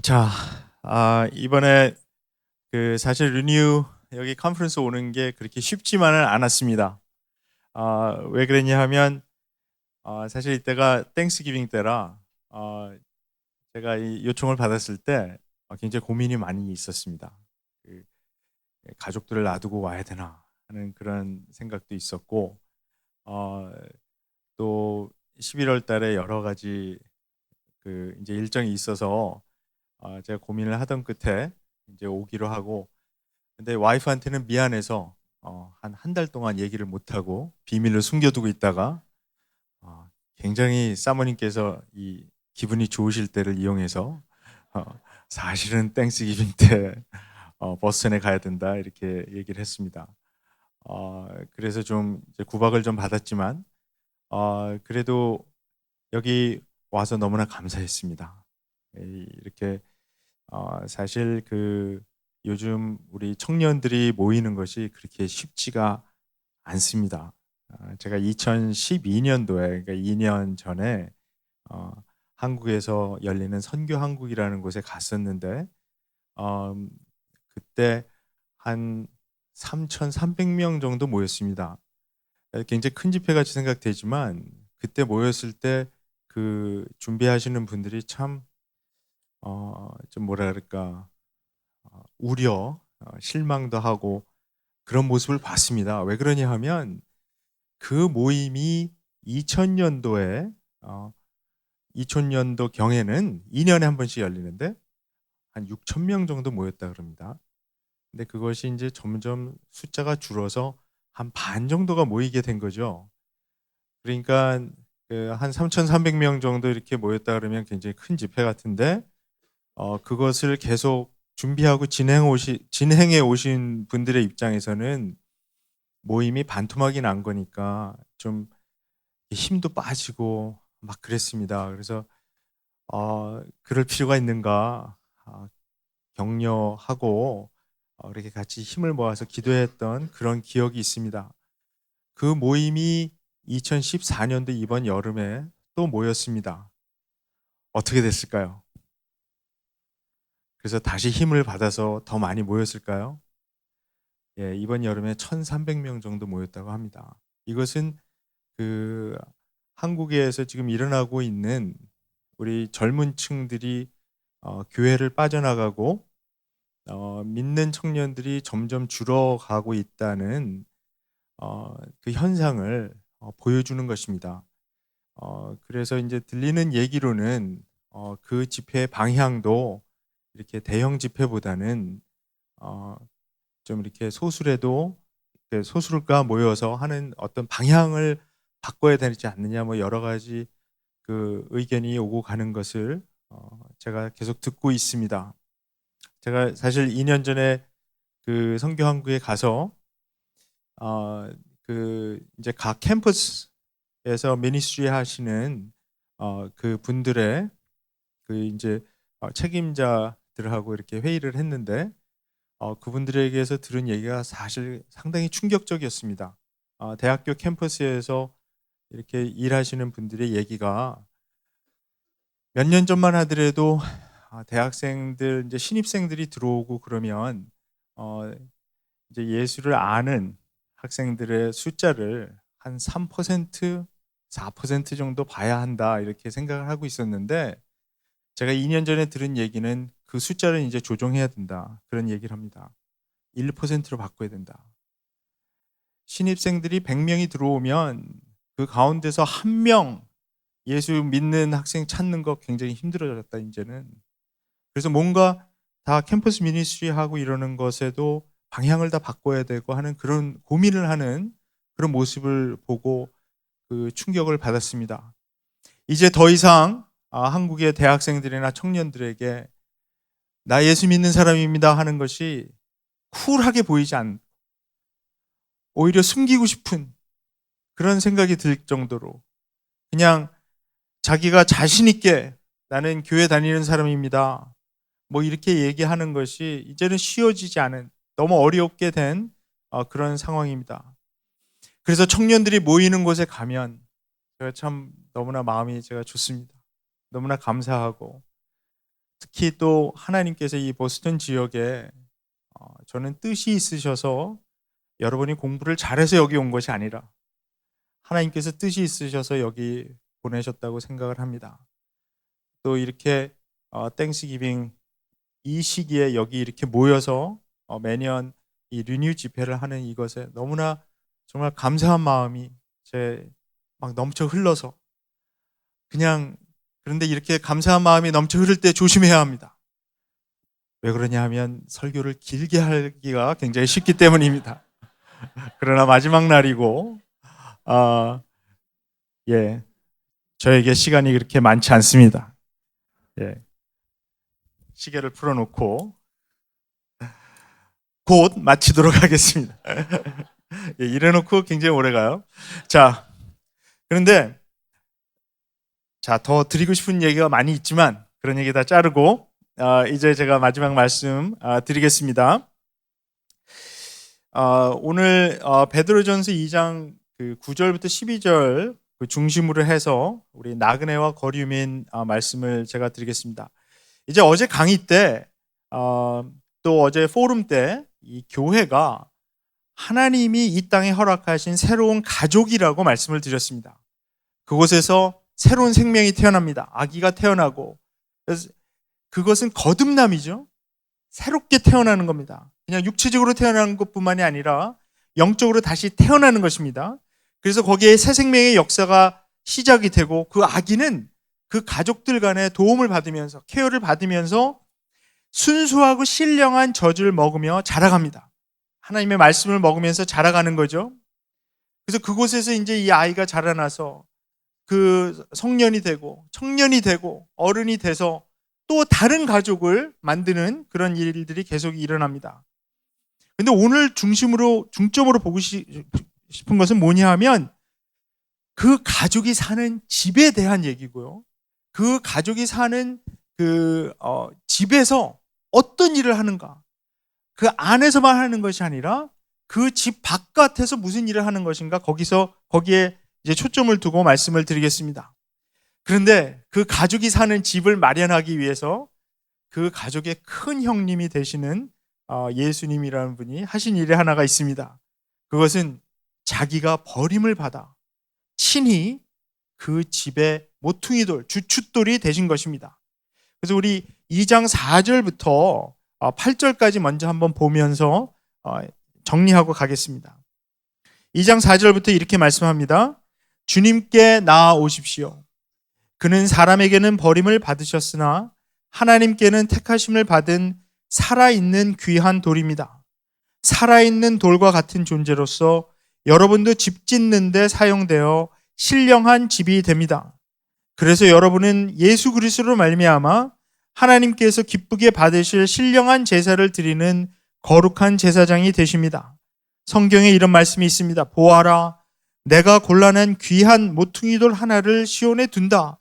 자, 이번에 사실 리뉴 여기 컨퍼런스 오는 게 그렇게 쉽지만은 않았습니다. 왜 그랬냐 하면 사실 이때가 땡스기빙 때라 제가 이 요청을 받았을 때 굉장히 고민이 많이 있었습니다. 그 가족들을 놔두고 와야 되나 하는 그런 생각도 있었고 어, 또 11월 달에 여러 가지 이제 일정이 있어서 제가 고민을 하던 끝에 이제 오기로 하고 근데 와이프한테는 미안해서 한 달 동안 얘기를 못 하고 비밀로 숨겨두고 있다가 굉장히 사모님께서 이 기분이 좋으실 때를 이용해서 어, 사실은 땡스기빙 때 버스턴에 가야 된다 이렇게 얘기를 했습니다. 그래서 좀 이제 구박을 좀 받았지만 그래도 여기 와서 너무나 감사했습니다. 이렇게 사실 요즘 우리 청년들이 모이는 것이 그렇게 쉽지가 않습니다. 제가 2012년도에, 그러니까 2년 전에 어, 한국에서 열리는 선교 한국이라는 곳에 갔었는데, 음, 그때 한 3,300명 정도 모였습니다. 굉장히 큰 집회 같이 생각되지만, 그때 모였을 때 준비하시는 분들이 참, 좀 뭐라 그럴까, 우려, 실망도 하고 그런 모습을 봤습니다. 왜 그러냐 하면 그 모임이 2000년도에 2000년도 경에는 2년에 한 번씩 열리는데 한 6천 명 정도 모였다 그럽니다. 근데 그것이 이제 점점 숫자가 줄어서 한 반 정도가 모이게 된 거죠. 그러니까 한 3,300명 정도 이렇게 모였다 그러면 굉장히 큰 집회 같은데 그것을 계속 준비하고 진행해 오신 분들의 입장에서는 모임이 반토막이 난 거니까 좀 힘도 빠지고 막 그랬습니다. 그래서 그럴 필요가 있는가 격려하고 이렇게 같이 힘을 모아서 기도했던 그런 기억이 있습니다. 그 모임이 2014년도 이번 여름에 또 모였습니다. 어떻게 됐을까요? 그래서 다시 힘을 받아서 더 많이 모였을까요? 예, 이번 여름에 1,300명 정도 모였다고 합니다. 이것은 그 한국에서 지금 일어나고 있는 우리 젊은 층들이 교회를 빠져나가고 믿는 청년들이 점점 줄어가고 있다는 그 현상을 보여주는 것입니다. 그래서 이제 들리는 얘기로는 그 집회 방향도 이렇게 대형 집회보다는 어, 좀 이렇게 소수라도 소수가 모여서 하는 어떤 방향을 바꿔야 되지 않느냐 뭐 여러 가지 의견이 오고 가는 것을 제가 계속 듣고 있습니다. 제가 사실 2년 전에 그 성교한국에 가서 이제 각 캠퍼스에서 미니스트리 하시는 그 분들의 이제 책임자들하고 이렇게 회의를 했는데 그분들에게서 들은 얘기가 사실 상당히 충격적이었습니다. 대학교 캠퍼스에서 이렇게 일하시는 분들의 얘기가 몇 년 전만 하더라도 대학생들 이제 신입생들이 들어오고 그러면 어, 이제 예수를 아는 학생들의 숫자를 한 3%, 4% 정도 봐야 한다 이렇게 생각을 하고 있었는데 제가 2년 전에 들은 얘기는 그 숫자를 이제 조정해야 된다 그런 얘기를 합니다. 1%로 바꿔야 된다. 신입생들이 100명이 들어오면 그 가운데서 한 명 예수 믿는 학생 찾는 거 굉장히 힘들어졌다 이제는. 그래서 뭔가 다 캠퍼스 미니스트리 하고 이러는 것에도 방향을 다 바꿔야 되고 하는 그런 고민을 하는 그런 모습을 보고 그 충격을 받았습니다. 이제 더 이상 한국의 대학생들이나 청년들에게 나 예수 믿는 사람입니다 하는 것이 쿨하게 보이지 않고 오히려 숨기고 싶은 그런 생각이 들 정도로 그냥 자기가 자신 있게 나는 교회 다니는 사람입니다. 뭐 이렇게 얘기하는 것이 이제는 쉬워지지 않은 너무 어렵게 된 그런 상황입니다. 그래서 청년들이 모이는 곳에 가면 제가 참 너무나 마음이 제가 좋습니다. 너무나 감사하고 특히 또 하나님께서 이 보스턴 지역에 저는 뜻이 있으셔서 여러분이 공부를 잘해서 여기 온 것이 아니라 하나님께서 뜻이 있으셔서 여기 보내셨다고 생각을 합니다. 또 이렇게 땡스기빙 이 시기에 여기 이렇게 모여서 매년 이 리뉴 집회를 하는 이것에 너무나 정말 감사한 마음이 제 막 넘쳐 흘러서 그냥 그런데 이렇게 감사한 마음이 넘쳐 흐를 때 조심해야 합니다. 왜 그러냐 하면 설교를 길게 하기가 굉장히 쉽기 때문입니다. 그러나 마지막 날이고 예, 저에게 시간이 그렇게 많지 않습니다. 예, 시계를 풀어놓고 곧 마치도록 하겠습니다. 예, 이래놓고 굉장히 오래 가요. 자, 그런데 더 드리고 싶은 얘기가 많이 있지만 그런 얘기 다 자르고 이제 제가 마지막 말씀 드리겠습니다. 오늘 베드로전서 2장 그 9절부터 12절 그 중심으로 해서 우리 나그네와 거류민 말씀을 제가 드리겠습니다. 이제 어제 강의 때 또 어제 포럼 때 이 교회가 하나님이 이 땅에 허락하신 새로운 가족이라고 말씀을 드렸습니다. 그곳에서 새로운 생명이 태어납니다. 아기가 태어나고 그것은 거듭남이죠. 새롭게 태어나는 겁니다. 그냥 육체적으로 태어나는 것뿐만이 아니라 영적으로 다시 태어나는 것입니다. 그래서 거기에 새 생명의 역사가 시작이 되고 그 아기는 그 가족들 간의 도움을 받으면서 케어를 받으면서 순수하고 신령한 젖을 먹으며 자라갑니다. 하나님의 말씀을 먹으면서 자라가는 거죠. 그래서 그곳에서 이제 이 아이가 자라나서 그 성년이 되고 청년이 되고 어른이 돼서 또 다른 가족을 만드는 그런 일들이 계속 일어납니다. 근데 오늘 중점으로 보고 싶은 것은 뭐냐 하면 그 가족이 사는 집에 대한 얘기고요. 그 가족이 사는 그 집에서 어떤 일을 하는가. 그 안에서만 하는 것이 아니라 그 집 바깥에서 무슨 일을 하는 것인가. 거기에 이제 초점을 두고 말씀을 드리겠습니다. 그런데 그 가족이 사는 집을 마련하기 위해서 그 가족의 큰 형님이 되시는 예수님이라는 분이 하신 일이 하나가 있습니다. 그것은 자기가 버림을 받아 친히 그 집의 모퉁이돌, 주춧돌이 되신 것입니다. 그래서 우리 2장 4절부터 8절까지 먼저 한번 보면서 정리하고 가겠습니다. 2장 4절부터 이렇게 말씀합니다. 주님께 나아오십시오. 그는 사람에게는 버림을 받으셨으나 하나님께는 택하심을 받은 살아있는 귀한 돌입니다. 살아있는 돌과 같은 존재로서 여러분도 집 짓는 데 사용되어 신령한 집이 됩니다. 그래서 여러분은 예수 그리스도로 말미암아 하나님께서 기쁘게 받으실 신령한 제사를 드리는 거룩한 제사장이 되십니다. 성경에 이런 말씀이 있습니다. 보아라, 내가 골라낸 귀한 모퉁이돌 하나를 시온에 둔다.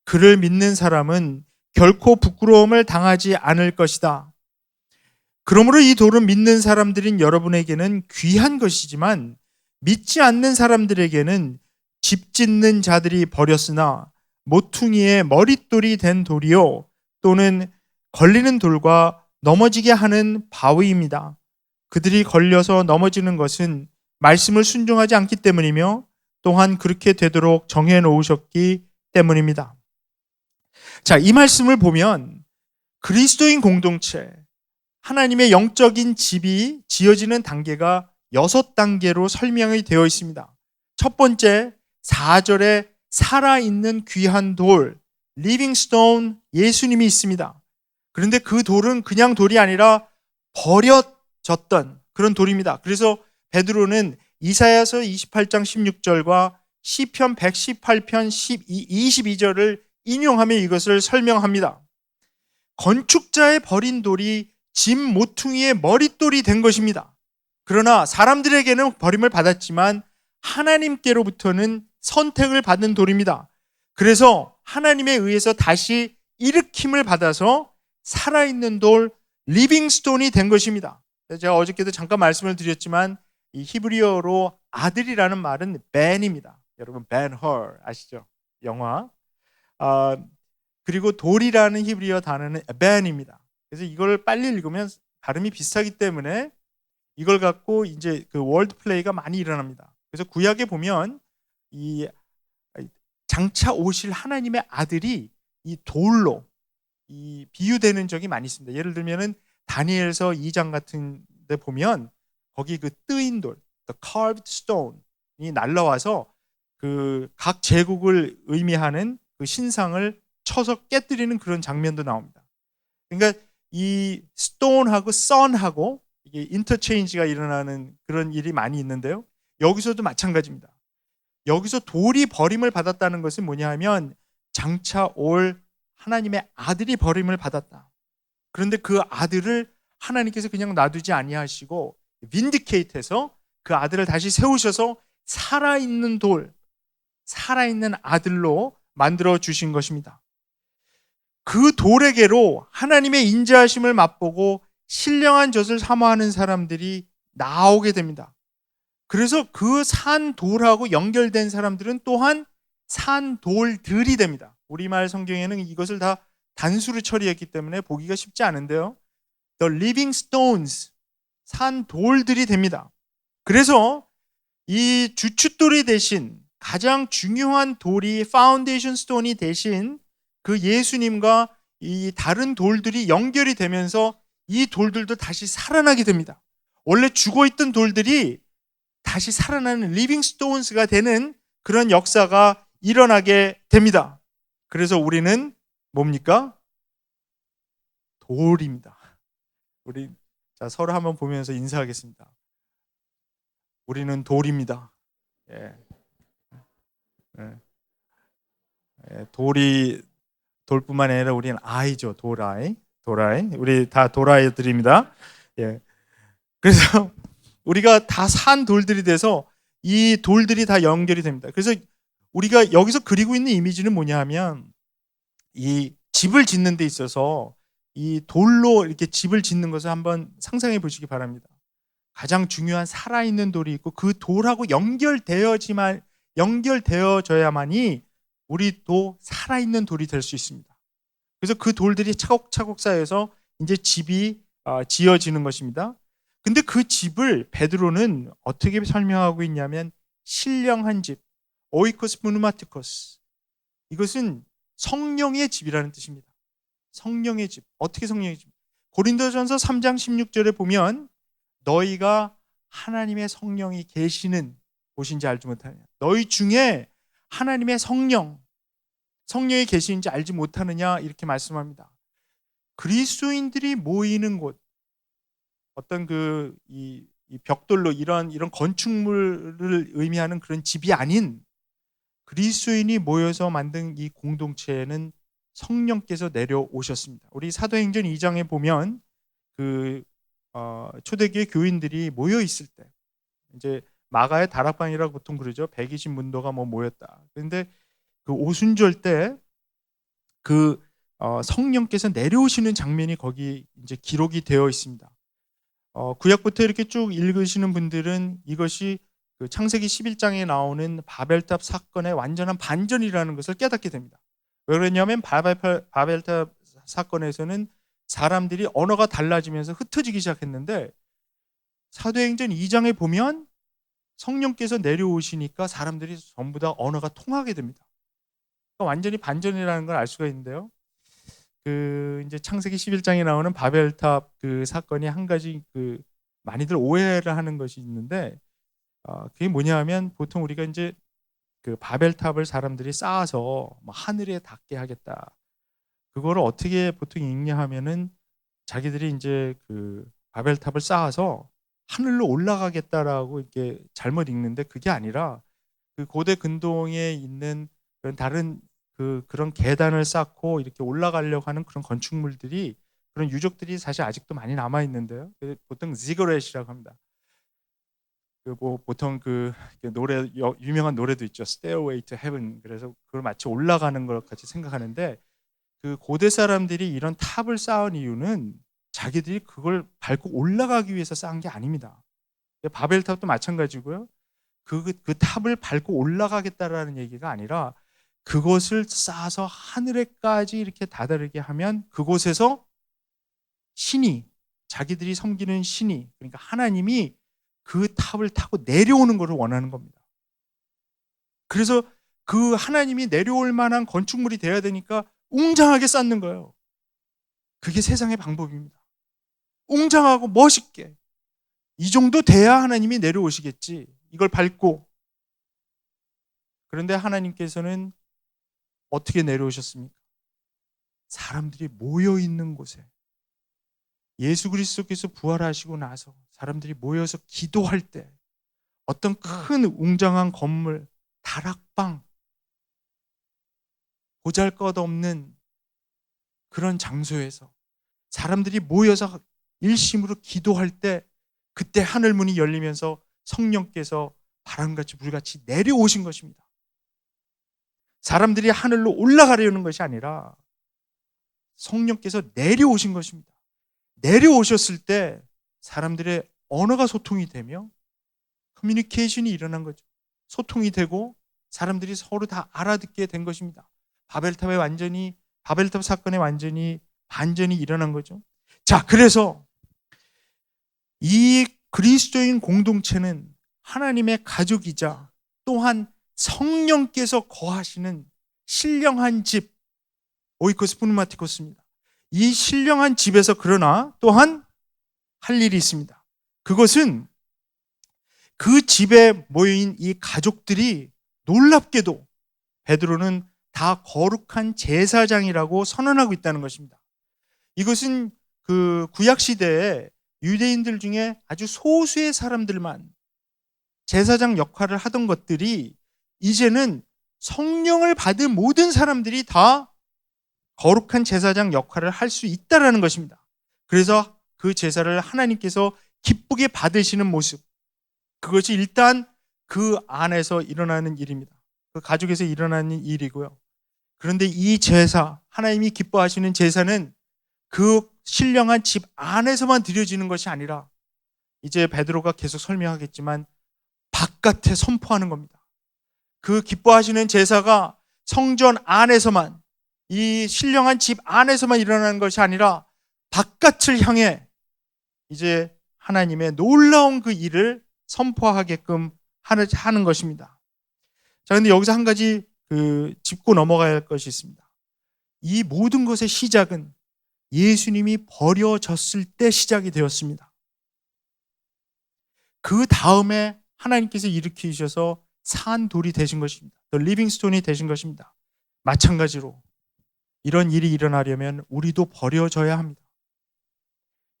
그를 믿는 사람은 결코 부끄러움을 당하지 않을 것이다. 그러므로 이 돌은 믿는 사람들인 여러분에게는 귀한 것이지만 믿지 않는 사람들에게는 집 짓는 자들이 버렸으나 모퉁이의 머릿돌이 된 돌이요 또는 걸리는 돌과 넘어지게 하는 바위입니다. 그들이 걸려서 넘어지는 것은 말씀을 순종하지 않기 때문이며 또한 그렇게 되도록 정해 놓으셨기 때문입니다. 자, 이 말씀을 보면 그리스도인 공동체, 하나님의 영적인 집이 지어지는 단계가 6단계로 설명이 되어 있습니다. 첫 번째 4절에 살아있는 귀한 돌, 리빙스톤 예수님이 있습니다. 그런데 그 돌은 그냥 돌이 아니라 버려졌던 그런 돌입니다. 그래서 베드로는 이사야서 28장 16절과 시편 118편 22절을 인용하며 이것을 설명합니다. 건축자의 버린 돌이 집 모퉁이의 머릿돌이 된 것입니다. 그러나 사람들에게는 버림을 받았지만 하나님께로부터는 선택을 받는 돌입니다. 그래서 하나님에 의해서 다시 일으킴을 받아서 살아있는 돌, 리빙스톤이 된 것입니다. 제가 어저께도 잠깐 말씀을 드렸지만 이 히브리어로 아들이라는 말은 벤입니다. 여러분 벤 헐 아시죠? 영화. 그리고 돌이라는 히브리어 단어는 에벤입니다. 그래서 이걸 빨리 읽으면 발음이 비슷하기 때문에 이걸 갖고 이제 그 월드 플레이가 많이 일어납니다. 그래서 구약에 보면 이 장차 오실 하나님의 아들이 이 돌로 이 비유되는 적이 많이 있습니다. 예를 들면은 다니엘서 2장 같은 데 보면 거기 그 뜨인 돌, the carved stone이 날라와서 그 각 제국을 의미하는 그 신상을 쳐서 깨뜨리는 그런 장면도 나옵니다. 그러니까 이 stone하고 sun하고 이게 인터체인지가 일어나는 그런 일이 많이 있는데요. 여기서도 마찬가지입니다. 여기서 돌이 버림을 받았다는 것은 뭐냐 하면 장차 올 하나님의 아들이 버림을 받았다. 그런데 그 아들을 하나님께서 그냥 놔두지 아니하시고 빈디케이트해서 그 아들을 다시 세우셔서 살아있는 돌, 살아있는 아들로 만들어 주신 것입니다. 그 돌에게로 하나님의 인자하심을 맛보고 신령한 젖을 사모하는 사람들이 나오게 됩니다. 그래서 그 산 돌하고 연결된 사람들은 또한 산 돌들이 됩니다. 우리말 성경에는 이것을 다 단수로 처리했기 때문에 보기가 쉽지 않은데요. The living stones, 산 돌들이 됩니다. 그래서 이 주춧돌이 대신 가장 중요한 돌이 파운데이션 스톤이 대신 그 예수님과 이 다른 돌들이 연결이 되면서 이 돌들도 다시 살아나게 됩니다. 원래 죽어있던 돌들이 다시 살아나는 리빙 스톤스가 되는 그런 역사가 일어나게 됩니다. 그래서 우리는 뭡니까? 돌입니다. 우리 서로 한번 보면서 인사하겠습니다. 우리는 돌입니다. 예. 예. 예. 돌뿐만 아니라 우리는 아이죠. 돌아이. 우리 다 돌아이들입니다. 예. 그래서 우리가 다 산 돌들이 돼서 이 돌들이 다 연결이 됩니다. 그래서 우리가 여기서 그리고 있는 이미지는 뭐냐 하면 이 집을 짓는 데 있어서 이 돌로 이렇게 집을 짓는 것을 한번 상상해 보시기 바랍니다. 가장 중요한 살아있는 돌이 있고 그 돌하고 연결되어져야만이 우리도 살아있는 돌이 될 수 있습니다. 그래서 그 돌들이 차곡차곡 쌓여서 이제 집이 지어지는 것입니다. 근데 그 집을 베드로는 어떻게 설명하고 있냐면 신령한 집, 오이코스 푸누마티코스. 이것은 성령의 집이라는 뜻입니다. 성령의 집. 어떻게 성령의 집? 고린도전서 3장 16절에 보면 너희가 하나님의 성령이 계시는 곳인지 알지 못하느냐. 너희 중에 하나님의 성령이 계시는지 알지 못하느냐 이렇게 말씀합니다. 그리스도인들이 모이는 곳, 어떤 이 벽돌로 이런 건축물을 의미하는 그런 집이 아닌 그리스도인이 모여서 만든 이 공동체에는 성령께서 내려오셨습니다. 우리 사도행전 2장에 보면 그 초대교회 교인들이 모여 있을 때 이제 마가의 다락방이라고 보통 그러죠. 120문도가 모였다. 그런데 그 오순절 때 그 성령께서 내려오시는 장면이 거기 이제 기록이 되어 있습니다. 구약부터 이렇게 쭉 읽으시는 분들은 이것이 그 창세기 11장에 나오는 바벨탑 사건의 완전한 반전이라는 것을 깨닫게 됩니다. 왜 그러냐면 바벨탑 사건에서는 사람들이 언어가 달라지면서 흩어지기 시작했는데 사도행전 2장에 보면 성령께서 내려오시니까 사람들이 전부 다 언어가 통하게 됩니다. 그러니까 완전히 반전이라는 걸 알 수가 있는데요. 그 이제 창세기 11장에 나오는 바벨탑 그 사건이 한 가지 그 많이들 오해를 하는 것이 있는데 그게 뭐냐하면 보통 우리가 이제 그 바벨탑을 사람들이 쌓아서 하늘에 닿게 하겠다. 그거를 어떻게 보통 읽냐 하면은 자기들이 이제 그 바벨탑을 쌓아서 하늘로 올라가겠다라고 이렇게 잘못 읽는데 그게 아니라 그 고대 근동에 있는 다른 그런 계단을 쌓고 이렇게 올라가려고 하는 그런 건축물들이 그런 유적들이 사실 아직도 많이 남아 있는데요. 보통 지거렛이라고 합니다. 그리고 보통 그 노래 유명한 노래도 있죠. Stairway to Heaven. 그래서 그걸 마치 올라가는 것 같이 생각하는데 그 고대 사람들이 이런 탑을 쌓은 이유는 자기들이 그걸 밟고 올라가기 위해서 쌓은 게 아닙니다. 바벨탑도 마찬가지고요. 그 탑을 밟고 올라가겠다라는 얘기가 아니라 그것을 쌓아서 하늘에까지 이렇게 다다르게 하면 그곳에서 신이, 자기들이 섬기는 신이, 그러니까 하나님이 그 탑을 타고 내려오는 것을 원하는 겁니다. 그래서 그 하나님이 내려올 만한 건축물이 돼야 되니까 웅장하게 쌓는 거예요. 그게 세상의 방법입니다. 웅장하고 멋있게. 이 정도 돼야 하나님이 내려오시겠지. 이걸 밟고. 그런데 하나님께서는 어떻게 내려오셨습니까? 사람들이 모여 있는 곳에, 예수 그리스도께서 부활하시고 나서 사람들이 모여서 기도할 때 어떤 큰 웅장한 건물, 다락방, 보잘것없는 그런 장소에서 사람들이 모여서 일심으로 기도할 때, 그때 하늘 문이 열리면서 성령께서 바람같이 불같이 내려오신 것입니다. 사람들이 하늘로 올라가려는 것이 아니라 성령께서 내려오신 것입니다. 내려오셨을 때 사람들의 언어가 소통이 되며 커뮤니케이션이 일어난 거죠. 소통이 되고 사람들이 서로 다 알아듣게 된 것입니다. 바벨탑 사건에 완전히 반전이 일어난 거죠. 자, 그래서 이 그리스도인 공동체는 하나님의 가족이자 또한 성령께서 거하시는 신령한 집, 오이코스 푸누마티코스입니다. 이 신령한 집에서 그러나 또한 할 일이 있습니다. 그것은 그 집에 모인 이 가족들이 놀랍게도 베드로는 다 거룩한 제사장이라고 선언하고 있다는 것입니다. 이것은 그 구약 시대에 유대인들 중에 아주 소수의 사람들만 제사장 역할을 하던 것들이 이제는 성령을 받은 모든 사람들이 다 거룩한 제사장 역할을 할 수 있다라는 것입니다. 그래서 그 제사를 하나님께서 기쁘게 받으시는 모습, 그것이 일단 그 안에서 일어나는 일입니다. 그 가족에서 일어나는 일이고요. 그런데 이 제사, 하나님이 기뻐하시는 제사는 그 신령한 집 안에서만 드려지는 것이 아니라 이제 베드로가 계속 설명하겠지만 바깥에 선포하는 겁니다. 그 기뻐하시는 제사가 성전 안에서만, 이 신령한 집 안에서만 일어나는 것이 아니라 바깥을 향해 이제 하나님의 놀라운 그 일을 선포하게끔 하는 것입니다. 자, 근데 여기서 한 가지 짚고 넘어가야 할 것이 있습니다. 이 모든 것의 시작은 예수님이 버려졌을 때 시작이 되었습니다. 그 다음에 하나님께서 일으키셔서 산 돌이 되신 것입니다. The living stone이 되신 것입니다. 마찬가지로 이런 일이 일어나려면 우리도 버려져야 합니다.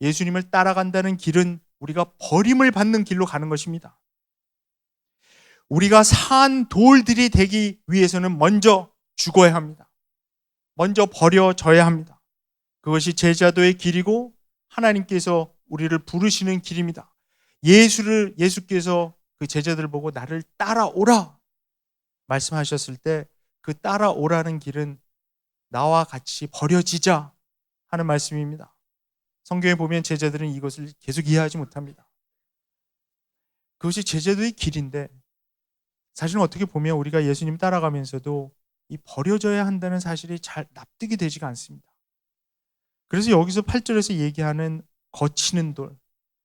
예수님을 따라간다는 길은 우리가 버림을 받는 길로 가는 것입니다. 우리가 산 돌들이 되기 위해서는 먼저 죽어야 합니다. 먼저 버려져야 합니다. 그것이 제자도의 길이고 하나님께서 우리를 부르시는 길입니다. 예수께서 그 제자들을 보고 나를 따라오라 말씀하셨을 때 그 따라오라는 길은 나와 같이 버려지자 하는 말씀입니다. 성경에 보면 제자들은 이것을 계속 이해하지 못합니다. 그것이 제자도의 길인데 사실은 어떻게 보면 우리가 예수님 따라가면서도 이 버려져야 한다는 사실이 잘 납득이 되지가 않습니다. 그래서 여기서 8절에서 얘기하는 거치는 돌,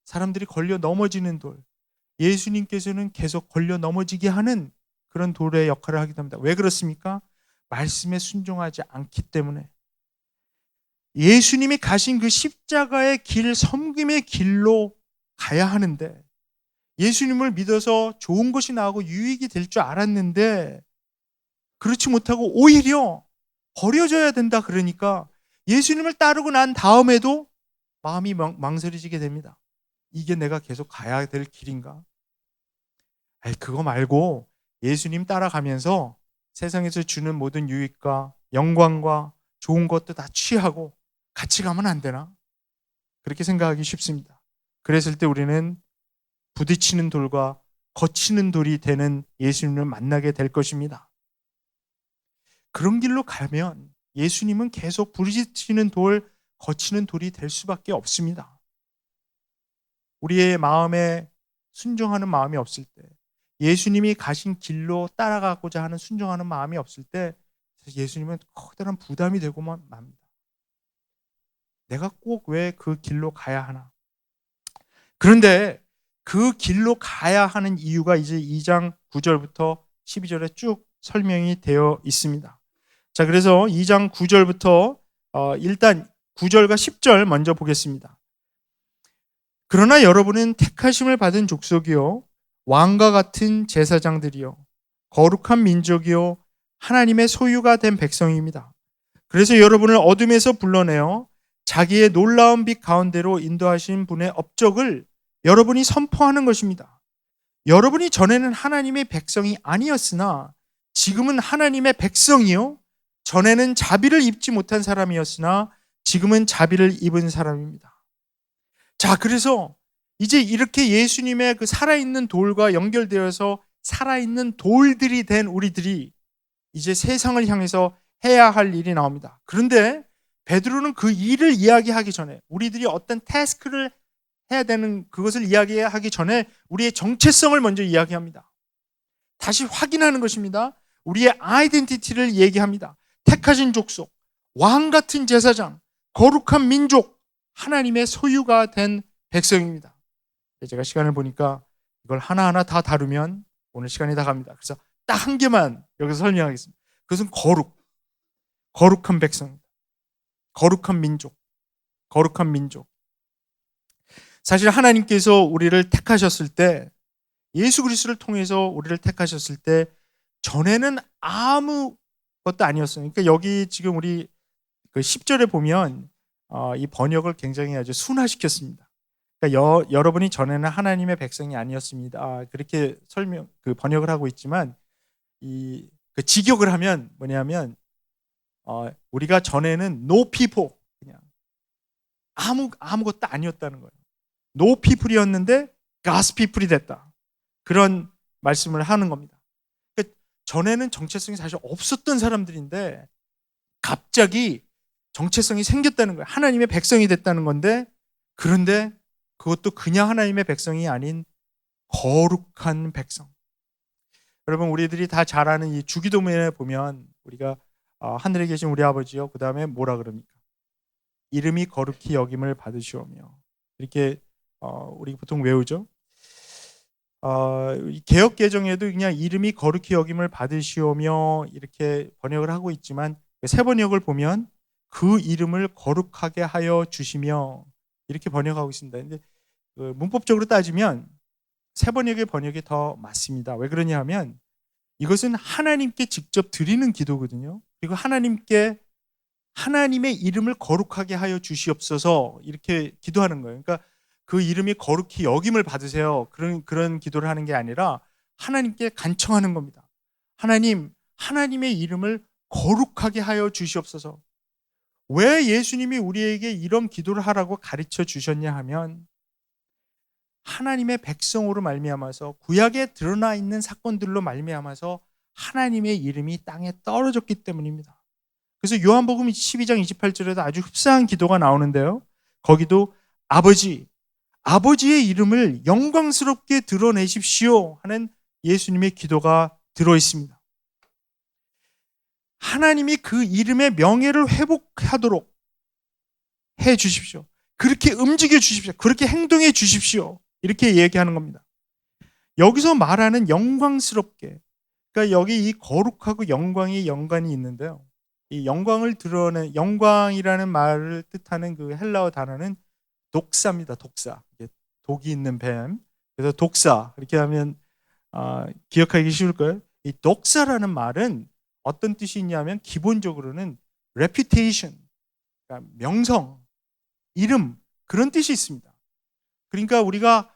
사람들이 걸려 넘어지는 돌, 예수님께서는 계속 걸려 넘어지게 하는 그런 돌의 역할을 하기도 합니다. 왜 그렇습니까? 말씀에 순종하지 않기 때문에. 예수님이 가신 그 십자가의 길, 섬김의 길로 가야 하는데 예수님을 믿어서 좋은 것이 나오고 유익이 될 줄 알았는데 그렇지 못하고 오히려 버려져야 된다 그러니까 예수님을 따르고 난 다음에도 마음이 망설여지게 됩니다. 이게 내가 계속 가야 될 길인가? 그거 말고 예수님 따라가면서 세상에서 주는 모든 유익과 영광과 좋은 것도 다 취하고 같이 가면 안 되나? 그렇게 생각하기 쉽습니다. 그랬을 때 우리는 부딪히는 돌과 거치는 돌이 되는 예수님을 만나게 될 것입니다. 그런 길로 가면 예수님은 계속 부딪히는 돌, 거치는 돌이 될 수밖에 없습니다. 우리의 마음에 순종하는 마음이 없을 때, 예수님이 가신 길로 따라가고자 하는 순종하는 마음이 없을 때 그래서 예수님은 커다란 부담이 되고만 맙니다. 내가 꼭 왜 그 길로 가야 하나? 그런데 그 길로 가야 하는 이유가 이제 2장 9절부터 12절에 쭉 설명이 되어 있습니다. 자, 그래서 2장 9절부터 일단 9절과 10절 먼저 보겠습니다. 그러나 여러분은 택하심을 받은 족속이요 왕과 같은 제사장들이요 거룩한 민족이요 하나님의 소유가 된 백성입니다. 그래서 여러분을 어둠에서 불러내어 자기의 놀라운 빛 가운데로 인도하신 분의 업적을 여러분이 선포하는 것입니다. 여러분이 전에는 하나님의 백성이 아니었으나 지금은 하나님의 백성이요 전에는 자비를 입지 못한 사람이었으나 지금은 자비를 입은 사람입니다. 자, 그래서 이제 이렇게 예수님의 그 살아있는 돌과 연결되어서 살아있는 돌들이 된 우리들이 이제 세상을 향해서 해야 할 일이 나옵니다. 그런데 베드로는 그 일을 이야기하기 전에 우리들이 어떤 태스크를 해야 되는 그것을 이야기하기 전에 우리의 정체성을 먼저 이야기합니다. 다시 확인하는 것입니다. 우리의 아이덴티티를 얘기합니다. 택하신 족속, 왕 같은 제사장, 거룩한 민족, 하나님의 소유가 된 백성입니다. 제가 시간을 보니까 이걸 하나하나 다 다루면 오늘 시간이 다 갑니다. 그래서 딱 한 개만 여기서 설명하겠습니다. 그것은 거룩한 백성입니다. 거룩한 민족, 거룩한 민족. 사실 하나님께서 우리를 택하셨을 때, 예수 그리스도를 통해서 우리를 택하셨을 때 전에는 아무것도 아니었어요. 그러니까 여기 지금 우리 그 10절에 보면 이 번역을 굉장히 아주 순화시켰습니다. 그러니까 여러분이 전에는 하나님의 백성이 아니었습니다. 그렇게 번역을 하고 있지만 그 직역을 하면 뭐냐면 우리가 전에는 no people, 그냥 아무것도 아니었다는 거예요. no people이었는데 God's people이 됐다. 그런 말씀을 하는 겁니다. 그러니까 전에는 정체성이 사실 없었던 사람들인데 갑자기 정체성이 생겼다는 거예요. 하나님의 백성이 됐다는 건데, 그런데 그것도 그냥 하나님의 백성이 아닌 거룩한 백성. 여러분, 우리들이 다 잘 아는 이 주기도문에 보면 우리가 하늘에 계신 우리 아버지요, 그 다음에 뭐라 그럽니까? 이름이 거룩히 여김을 받으시오며, 이렇게 우리 보통 외우죠. 개역 개정에도 그냥 이름이 거룩히 여김을 받으시오며 이렇게 번역을 하고 있지만 새 번역을 보면 그 이름을 거룩하게 하여 주시며 이렇게 번역하고 있습니다. 근데 문법적으로 따지면 새 번역의 번역이 더 맞습니다. 왜 그러냐 하면 이것은 하나님께 직접 드리는 기도거든요. 그리고 하나님의 이름을 거룩하게 하여 주시옵소서 이렇게 기도하는 거예요. 그러니까 그 이름이 거룩히 여김을 받으세요. 그런 기도를 하는 게 아니라 하나님께 간청하는 겁니다. 하나님의 이름을 거룩하게 하여 주시옵소서. 왜 예수님이 우리에게 이런 기도를 하라고 가르쳐 주셨냐 하면 하나님의 백성으로 말미암아서 구약에 드러나 있는 사건들로 말미암아서 하나님의 이름이 땅에 떨어졌기 때문입니다. 그래서 요한복음 12장 28절에도 아주 흡사한 기도가 나오는데요. 거기도 아버지의 이름을 영광스럽게 드러내십시오 하는 예수님의 기도가 들어 있습니다. 하나님이 그 이름의 명예를 회복하도록 해 주십시오. 그렇게 움직여 주십시오. 그렇게 행동해 주십시오. 이렇게 얘기하는 겁니다. 여기서 말하는 영광스럽게, 그러니까 여기 이 거룩하고 영광이 연관이 있는데요. 이 영광을 드러낸 영광이라는 말을 뜻하는 그 헬라어 단어는 독사입니다. 독사. 독이 있는 뱀. 그래서 독사. 이렇게 하면 기억하기 쉬울 거예요. 이 독사라는 말은 어떤 뜻이 있냐면 기본적으로는 reputation, 그러니까 명성, 이름, 그런 뜻이 있습니다. 그러니까 우리가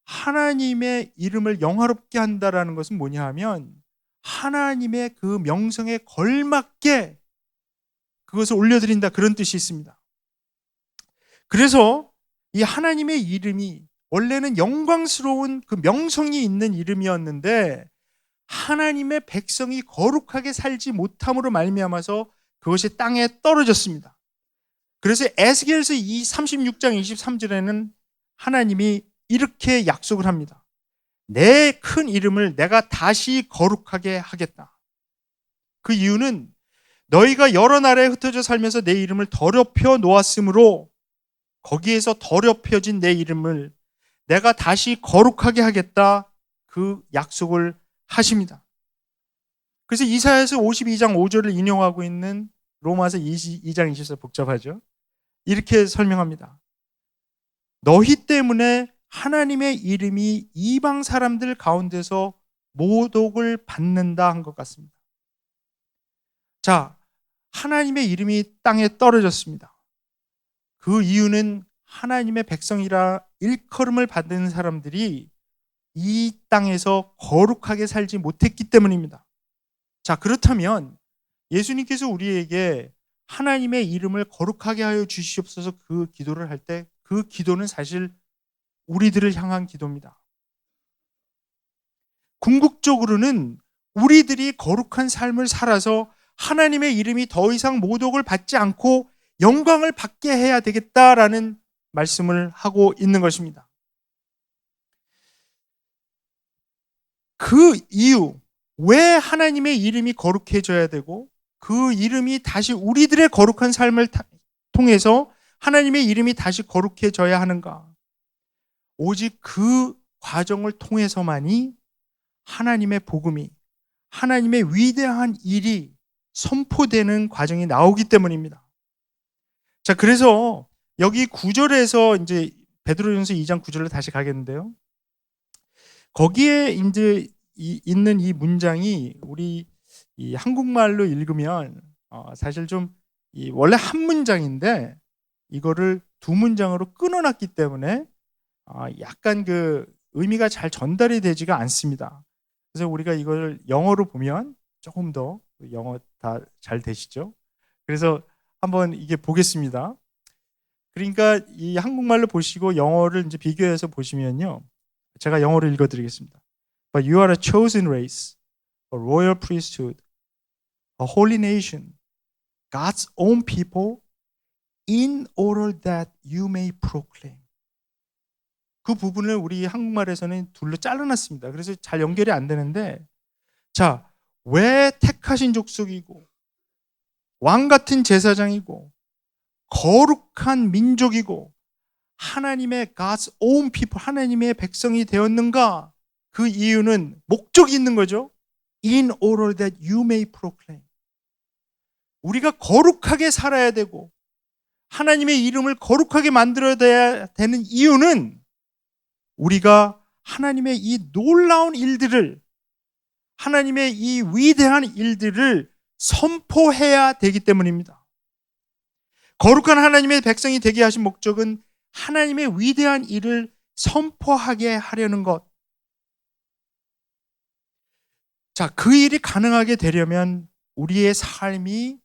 하나님의 이름을 영화롭게 한다라는 것은 뭐냐 하면 하나님의 그 명성에 걸맞게 그것을 올려드린다, 그런 뜻이 있습니다. 그래서 이 하나님의 이름이 원래는 영광스러운 그 명성이 있는 이름이었는데 하나님의 백성이 거룩하게 살지 못함으로 말미암아서 그것이 땅에 떨어졌습니다. 그래서 에스겔서 36장 23절에는 하나님이 이렇게 약속을 합니다. 내 큰 이름을 내가 다시 거룩하게 하겠다. 그 이유는 너희가 여러 나라에 흩어져 살면서 내 이름을 더럽혀 놓았으므로 거기에서 더럽혀진 내 이름을 내가 다시 거룩하게 하겠다, 그 약속을 하십니다. 그래서 이사야서 52장 5절을 인용하고 있는 로마서 2장 20절, 복잡하죠? 이렇게 설명합니다. 너희 때문에 하나님의 이름이 이방 사람들 가운데서 모독을 받는다 한 것 같습니다. 자, 하나님의 이름이 땅에 떨어졌습니다. 그 이유는 하나님의 백성이라 일컬음을 받는 사람들이 이 땅에서 거룩하게 살지 못했기 때문입니다. 자, 그렇다면 예수님께서 우리에게 하나님의 이름을 거룩하게 하여 주시옵소서 그 기도를 할 때 그 기도는 사실 우리들을 향한 기도입니다. 궁극적으로는 우리들이 거룩한 삶을 살아서 하나님의 이름이 더 이상 모독을 받지 않고 영광을 받게 해야 되겠다라는 말씀을 하고 있는 것입니다. 그 이유, 왜 하나님의 이름이 거룩해져야 되고 그 이름이 다시 우리들의 거룩한 삶을 통해서 하나님의 이름이 다시 거룩해져야 하는가? 오직 그 과정을 통해서만이 하나님의 복음이, 하나님의 위대한 일이 선포되는 과정이 나오기 때문입니다. 자, 그래서 여기 9절에서 이제 베드로전서 2장 9절로 다시 가겠는데요. 거기에 이제 있는 이 문장이 우리 이 한국말로 읽으면 사실 좀 원래 한 문장인데 이거를 두 문장으로 끊어놨기 때문에 약간 그 의미가 잘 전달이 되지가 않습니다. 그래서 우리가 이걸 영어로 보면 조금 더, 영어 다 잘 되시죠? 그래서 한번 이게 보겠습니다. 그러니까 이 한국말로 보시고 영어를 이제 비교해서 보시면요. 제가 영어로 읽어드리겠습니다. But you are a chosen race, a royal priesthood, a holy nation, God's own people, in order that you may proclaim. 그 부분을 우리 한국말에서는 둘로 잘라놨습니다. 그래서 잘 연결이 안 되는데, 자, 왜 택하신 족속이고 왕 같은 제사장이고 거룩한 민족이고 하나님의 God's own people, 하나님의 백성이 되었는가? 그 이유는 목적이 있는 거죠. In order that you may proclaim. 우리가 거룩하게 살아야 되고 하나님의 이름을 거룩하게 만들어야 되는 이유는 우리가 하나님의 이 놀라운 일들을, 하나님의 이 위대한 일들을 선포해야 되기 때문입니다. 거룩한 하나님의 백성이 되게 하신 목적은 하나님의 위대한 일을 선포하게 하려는 것. 자, 그 일이 가능하게 되려면 우리의 삶이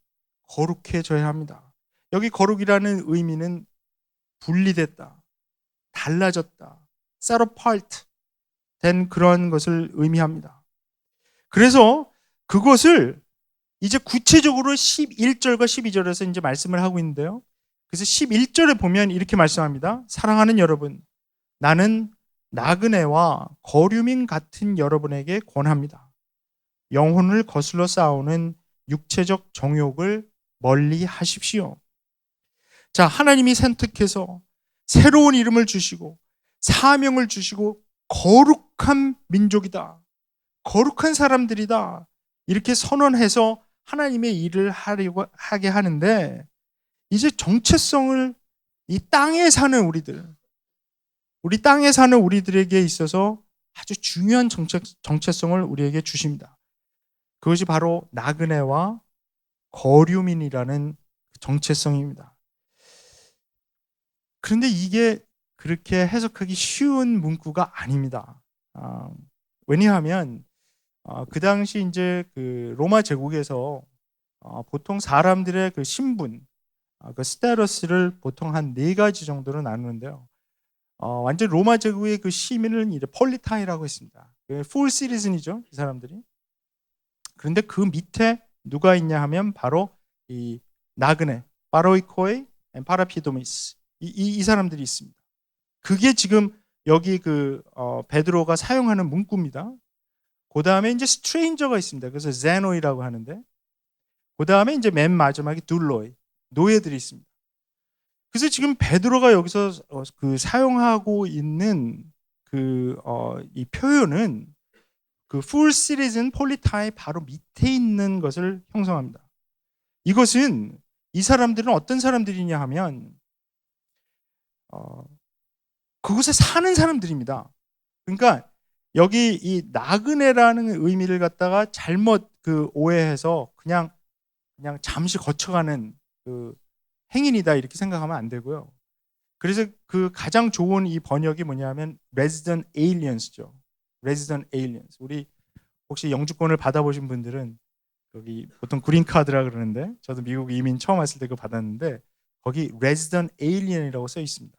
거룩해져야 합니다. 여기 거룩이라는 의미는 분리됐다, 달라졌다, set apart 된 그런 것을 의미합니다. 그래서 그것을 이제 구체적으로 11절과 12절에서 이제 말씀을 하고 있는데요. 그래서 11절에 보면 이렇게 말씀합니다. 사랑하는 여러분, 나는 나그네와 거류민 같은 여러분에게 권합니다. 영혼을 거슬러 싸우는 육체적 정욕을 멀리 하십시오. 자, 하나님이 선택해서 새로운 이름을 주시고 사명을 주시고 거룩한 민족이다, 거룩한 사람들이다, 이렇게 선언해서 하나님의 일을 하게 하는데, 이제 정체성을 이 땅에 사는 우리 땅에 사는 우리들에게 있어서 아주 중요한 정체성을 우리에게 주십니다. 그것이 바로 나그네와 거류민이라는 정체성입니다. 그런데 이게 그렇게 해석하기 쉬운 문구가 아닙니다. 왜냐하면 그 당시 이제 그 로마 제국에서 보통 사람들의 그 신분, 그 스테러스를 보통 한 4가지 정도로 나누는데요. 완전 로마 제국의 그 시민은 이제 폴리타이라고 했습니다. 풀 시리즌이죠, 이 사람들이. 그런데 그 밑에 누가 있냐 하면 바로 이 나그네, 파로이코이, 파라피도미스, 이 사람들이 있습니다. 그게 지금 여기 그 베드로가 사용하는 문구입니다. 그 다음에 이제 스트레인저가 있습니다. 그래서 제노이라고 하는데, 그 다음에 이제 맨 마지막에 둘로이, 노예들이 있습니다. 그래서 지금 베드로가 여기서 그 사용하고 있는 이 표현은 그 full citizen 폴리타의 바로 밑에 있는 것을 형성합니다. 이것은 이 사람들은 어떤 사람들이냐 하면 그곳에 사는 사람들입니다. 그러니까 여기 이 나그네라는 의미를 갖다가 잘못 오해해서 그냥 잠시 거쳐가는 그 행인이다 이렇게 생각하면 안 되고요. 그래서 그 가장 좋은 이 번역이 뭐냐면 resident aliens죠. resident aliens. 우리 혹시 영주권을 받아보신 분들은 여기 보통 그린카드라 그러는데 저도 미국 이민 처음 왔을 때 그거 받았는데 거기 resident alien이라고 써 있습니다.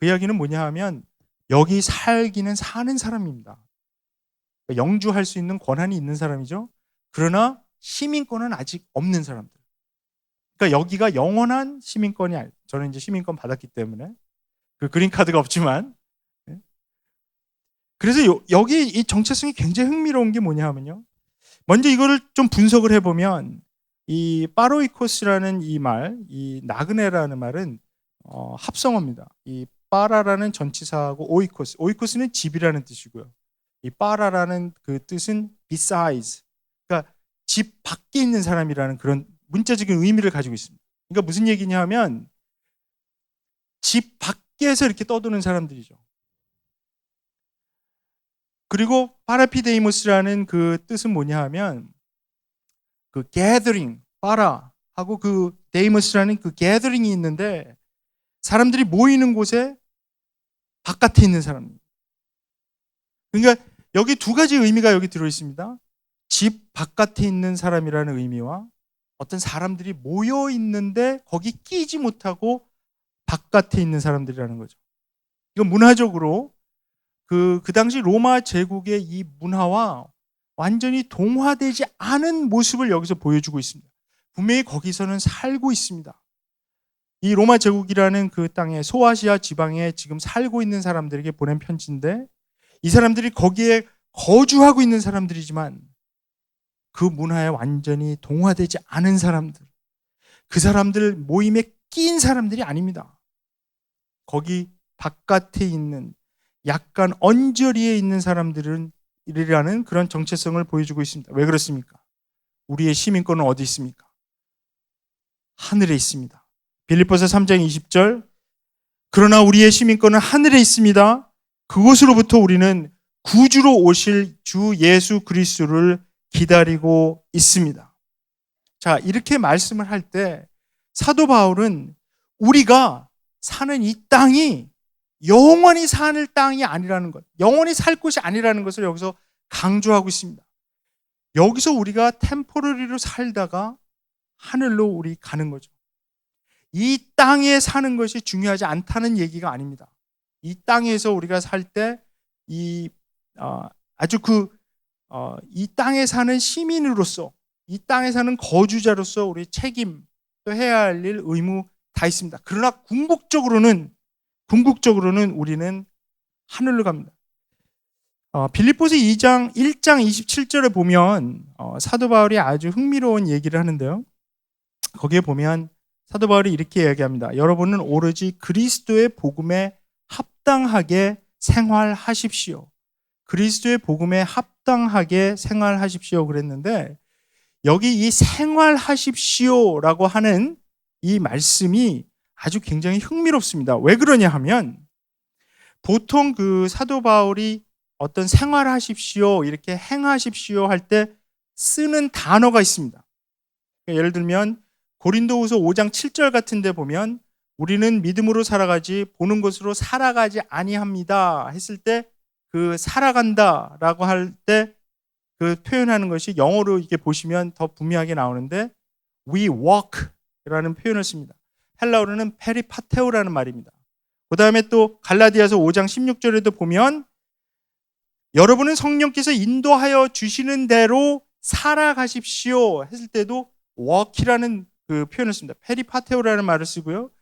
그 이야기는 뭐냐 하면 여기 살기는 사는 사람입니다. 그러니까 영주할 수 있는 권한이 있는 사람이죠. 그러나 시민권은 아직 없는 사람들. 그러니까 여기가 영원한 시민권이 아니에요. 저는 이제 시민권 받았기 때문에 그 그린카드가 없지만 그래서 여기 이 정체성이 굉장히 흥미로운 게 뭐냐 하면요. 먼저 이거를 좀 분석을 해보면 이 파로이코스라는 이 말, 이 나그네라는 말은 합성어입니다. 이 파라라는 전치사하고 오이코스는 집이라는 뜻이고요. 이 파라라는 그 뜻은 besides, 그러니까 집 밖에 있는 사람이라는 그런 문자적인 의미를 가지고 있습니다. 그러니까 무슨 얘기냐 하면 집 밖에서 이렇게 떠도는 사람들이죠. 그리고 파라피데이모스라는 그 뜻은 뭐냐 하면 그 gathering, 파라하고 그 데이모스라는 그 gathering이 있는데 사람들이 모이는 곳에 바깥에 있는 사람입니다. 그러니까 여기 두 가지 의미가 여기 들어 있습니다. 집 바깥에 있는 사람이라는 의미와 어떤 사람들이 모여 있는데 거기 끼지 못하고 바깥에 있는 사람들이라는 거죠. 이건 문화적으로 그 당시 로마 제국의 이 문화와 완전히 동화되지 않은 모습을 여기서 보여주고 있습니다. 분명히 거기서는 살고 있습니다. 이 로마 제국이라는 그 땅에 소아시아 지방에 지금 살고 있는 사람들에게 보낸 편지인데 이 사람들이 거기에 거주하고 있는 사람들이지만 그 문화에 완전히 동화되지 않은 사람들, 그 사람들 모임에 끼인 사람들이 아닙니다. 거기 바깥에 있는 약간 언저리에 있는 사람들은 이라는 그런 정체성을 보여주고 있습니다. 왜 그렇습니까? 우리의 시민권은 어디 있습니까? 하늘에 있습니다. 빌립보서 3장 20절, 그러나 우리의 시민권은 하늘에 있습니다. 그곳으로부터 우리는 구주로 오실 주 예수 그리스도를 기다리고 있습니다. 자, 이렇게 말씀을 할 때 사도 바울은 우리가 사는 이 땅이 영원히 살 땅이 아니라는 것, 영원히 살 곳이 아니라는 것을 여기서 강조하고 있습니다. 여기서 우리가 템포러리로 살다가 하늘로 우리 가는 거죠. 이 땅에 사는 것이 중요하지 않다는 얘기가 아닙니다. 이 땅에서 우리가 살 때 이 땅에 사는 시민으로서, 이 땅에 사는 거주자로서 우리 책임 또 해야 할 일, 의무 다 있습니다. 그러나 궁극적으로는 우리는 하늘로 갑니다. 빌립보서 1장 27절에 보면 사도 바울이 아주 흥미로운 얘기를 하는데요. 거기에 보면 사도 바울이 이렇게 이야기합니다. 여러분은 오로지 그리스도의 복음에 합당하게 생활하십시오. 그리스도의 복음에 합당하게 생활하십시오 그랬는데 여기 이 생활하십시오라고 하는 이 말씀이 아주 굉장히 흥미롭습니다. 왜 그러냐 하면 보통 그 사도 바울이 어떤 생활하십시오, 이렇게 행하십시오 할 때 쓰는 단어가 있습니다. 예를 들면 고린도후서 5장 7절 같은 데 보면 우리는 믿음으로 살아가지 보는 것으로 살아가지 아니합니다 했을 때 그 살아간다라고 할 때 그 표현하는 것이 영어로 이렇게 보시면 더 분명하게 나오는데 we walk라는 표현을 씁니다. 헬라어로는 페리파테오라는 말입니다. 그 다음에 또 갈라디아서 5장 16절에도 보면 여러분은 성령께서 인도하여 주시는 대로 살아가십시오 했을 때도 walk이라는 그 표현을 씁니다. 페리파테오라는 말을 쓰고요.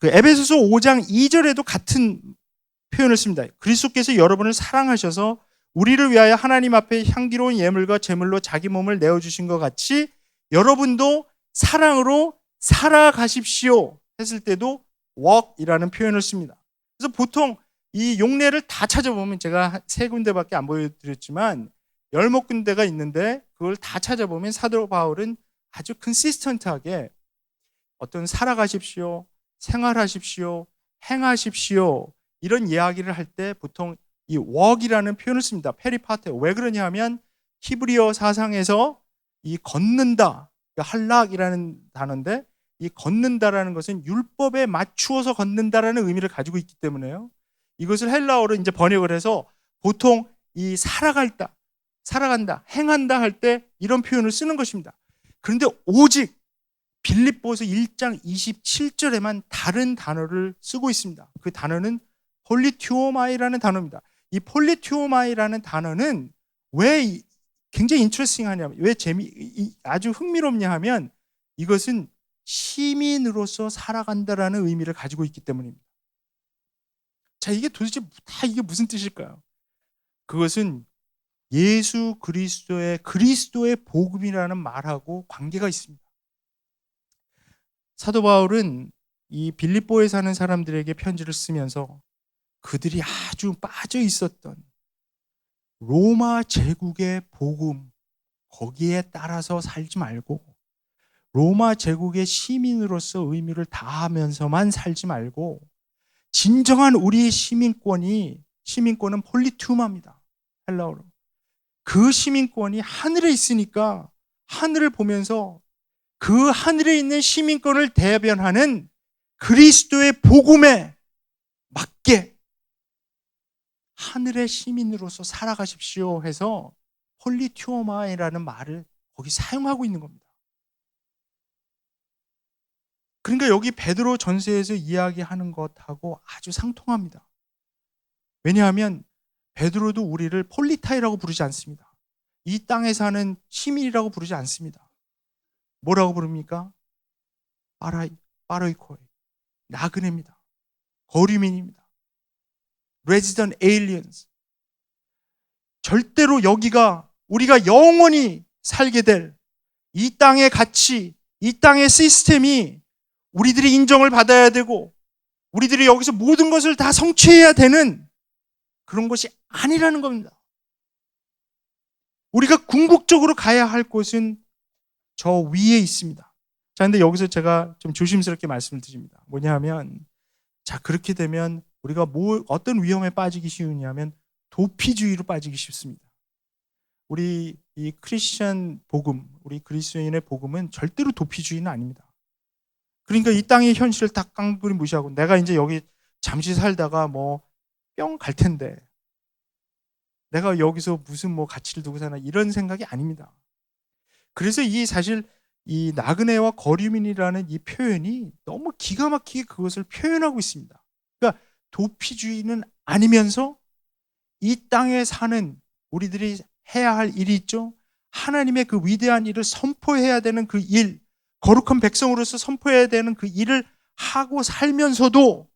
에베소서 5장 2절에도 같은 표현을 씁니다. 그리스도께서 여러분을 사랑하셔서 우리를 위하여 하나님 앞에 향기로운 예물과 제물로 자기 몸을 내어주신 것 같이 여러분도 사랑으로 살아가십시오 했을 때도 walk이라는 표현을 씁니다. 그래서 보통 이 용례를 다 찾아보면, 제가 세 군데밖에 안 보여드렸지만 10군데가 있는데 그걸 다 찾아보면 사도 바울은 아주 컨시스턴트하게 어떤 살아가십시오, 생활하십시오, 행하십시오 이런 이야기를 할 때 보통 이 walk이라는 표현을 씁니다. 페리파테. 왜 그러냐 하면 히브리어 사상에서 이 걷는다, 할락이라는 단어인데 이 걷는다라는 것은 율법에 맞추어서 걷는다라는 의미를 가지고 있기 때문에요. 이것을 헬라어로 이제 번역을 해서 보통 이 살아간다, 행한다 할 때 이런 표현을 쓰는 것입니다. 그런데 오직 빌립보서 1장 27절에만 다른 단어를 쓰고 있습니다. 그 단어는 폴리튜오마이라는 단어입니다. 이 폴리튜오마이라는 단어는 왜 굉장히 인트레스팅하냐면, 왜 아주 흥미롭냐 하면 이것은 시민으로서 살아간다라는 의미를 가지고 있기 때문입니다. 자, 이게 도대체 이게 무슨 뜻일까요? 그것은 예수 그리스도의 복음이라는 말하고 관계가 있습니다. 사도 바울은 이 빌립보에 사는 사람들에게 편지를 쓰면서 그들이 아주 빠져 있었던 로마 제국의 복음, 거기에 따라서 살지 말고 로마 제국의 시민으로서 의무를 다하면서만 살지 말고 진정한 우리의 시민권은 폴리투마입니다. 헬라어로. 그 시민권이 하늘에 있으니까 하늘을 보면서 그 하늘에 있는 시민권을 대변하는 그리스도의 복음에 맞게 하늘의 시민으로서 살아가십시오 해서 폴리튜오마이라는 말을 거기 사용하고 있는 겁니다. 그러니까 여기 베드로 전서에서 이야기하는 것하고 아주 상통합니다. 왜냐하면 베드로도 우리를 폴리타이라고 부르지 않습니다. 이 땅에 사는 시민이라고 부르지 않습니다. 뭐라고 부릅니까? 파라이코이, 나그네입니다. 거류민입니다. Resident aliens. 절대로 여기가 우리가 영원히 살게 될 이 땅의 가치, 이 땅의 시스템이 우리들이 인정을 받아야 되고 우리들이 여기서 모든 것을 다 성취해야 되는 그런 것이 아니라는 겁니다. 우리가 궁극적으로 가야 할 곳은 저 위에 있습니다. 자, 근데 여기서 제가 좀 조심스럽게 말씀을 드립니다. 뭐냐 하면, 자, 그렇게 되면 우리가 어떤 위험에 빠지기 쉬우냐면 도피주의로 빠지기 쉽습니다. 우리 이 크리스천 복음, 우리 그리스도인의 복음은 절대로 도피주의는 아닙니다. 그러니까 이 땅의 현실을 다 깡그리 무시하고 내가 이제 여기 잠시 살다가 뭐 뿅 갈 텐데 내가 여기서 무슨 뭐 가치를 두고 사나 이런 생각이 아닙니다. 그래서 사실 이 나그네와 거류민이라는 이 표현이 너무 기가 막히게 그것을 표현하고 있습니다. 그러니까 도피주의는 아니면서 이 땅에 사는 우리들이 해야 할 일이 있죠. 하나님의 그 위대한 일을 선포해야 되는 그 일, 거룩한 백성으로서 선포해야 되는 그 일을 하고 살면서도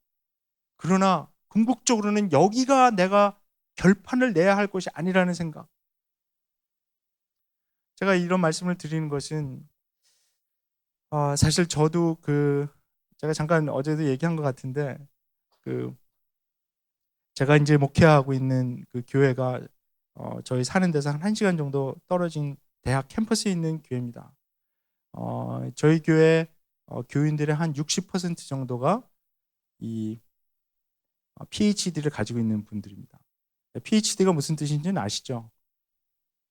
그러나 궁극적으로는 여기가 내가 결판을 내야 할 것이 아니라는 생각. 제가 이런 말씀을 드리는 것은 사실 저도 제가 잠깐 어제도 얘기한 것 같은데 제가 이제 목회하고 있는 그 교회가 저희 사는 데서 한 1시간 정도 떨어진 대학 캠퍼스에 있는 교회입니다. 저희 교회 교인들의 한 60% 정도가 이 PhD를 가지고 있는 분들입니다. PhD가 무슨 뜻인지는 아시죠?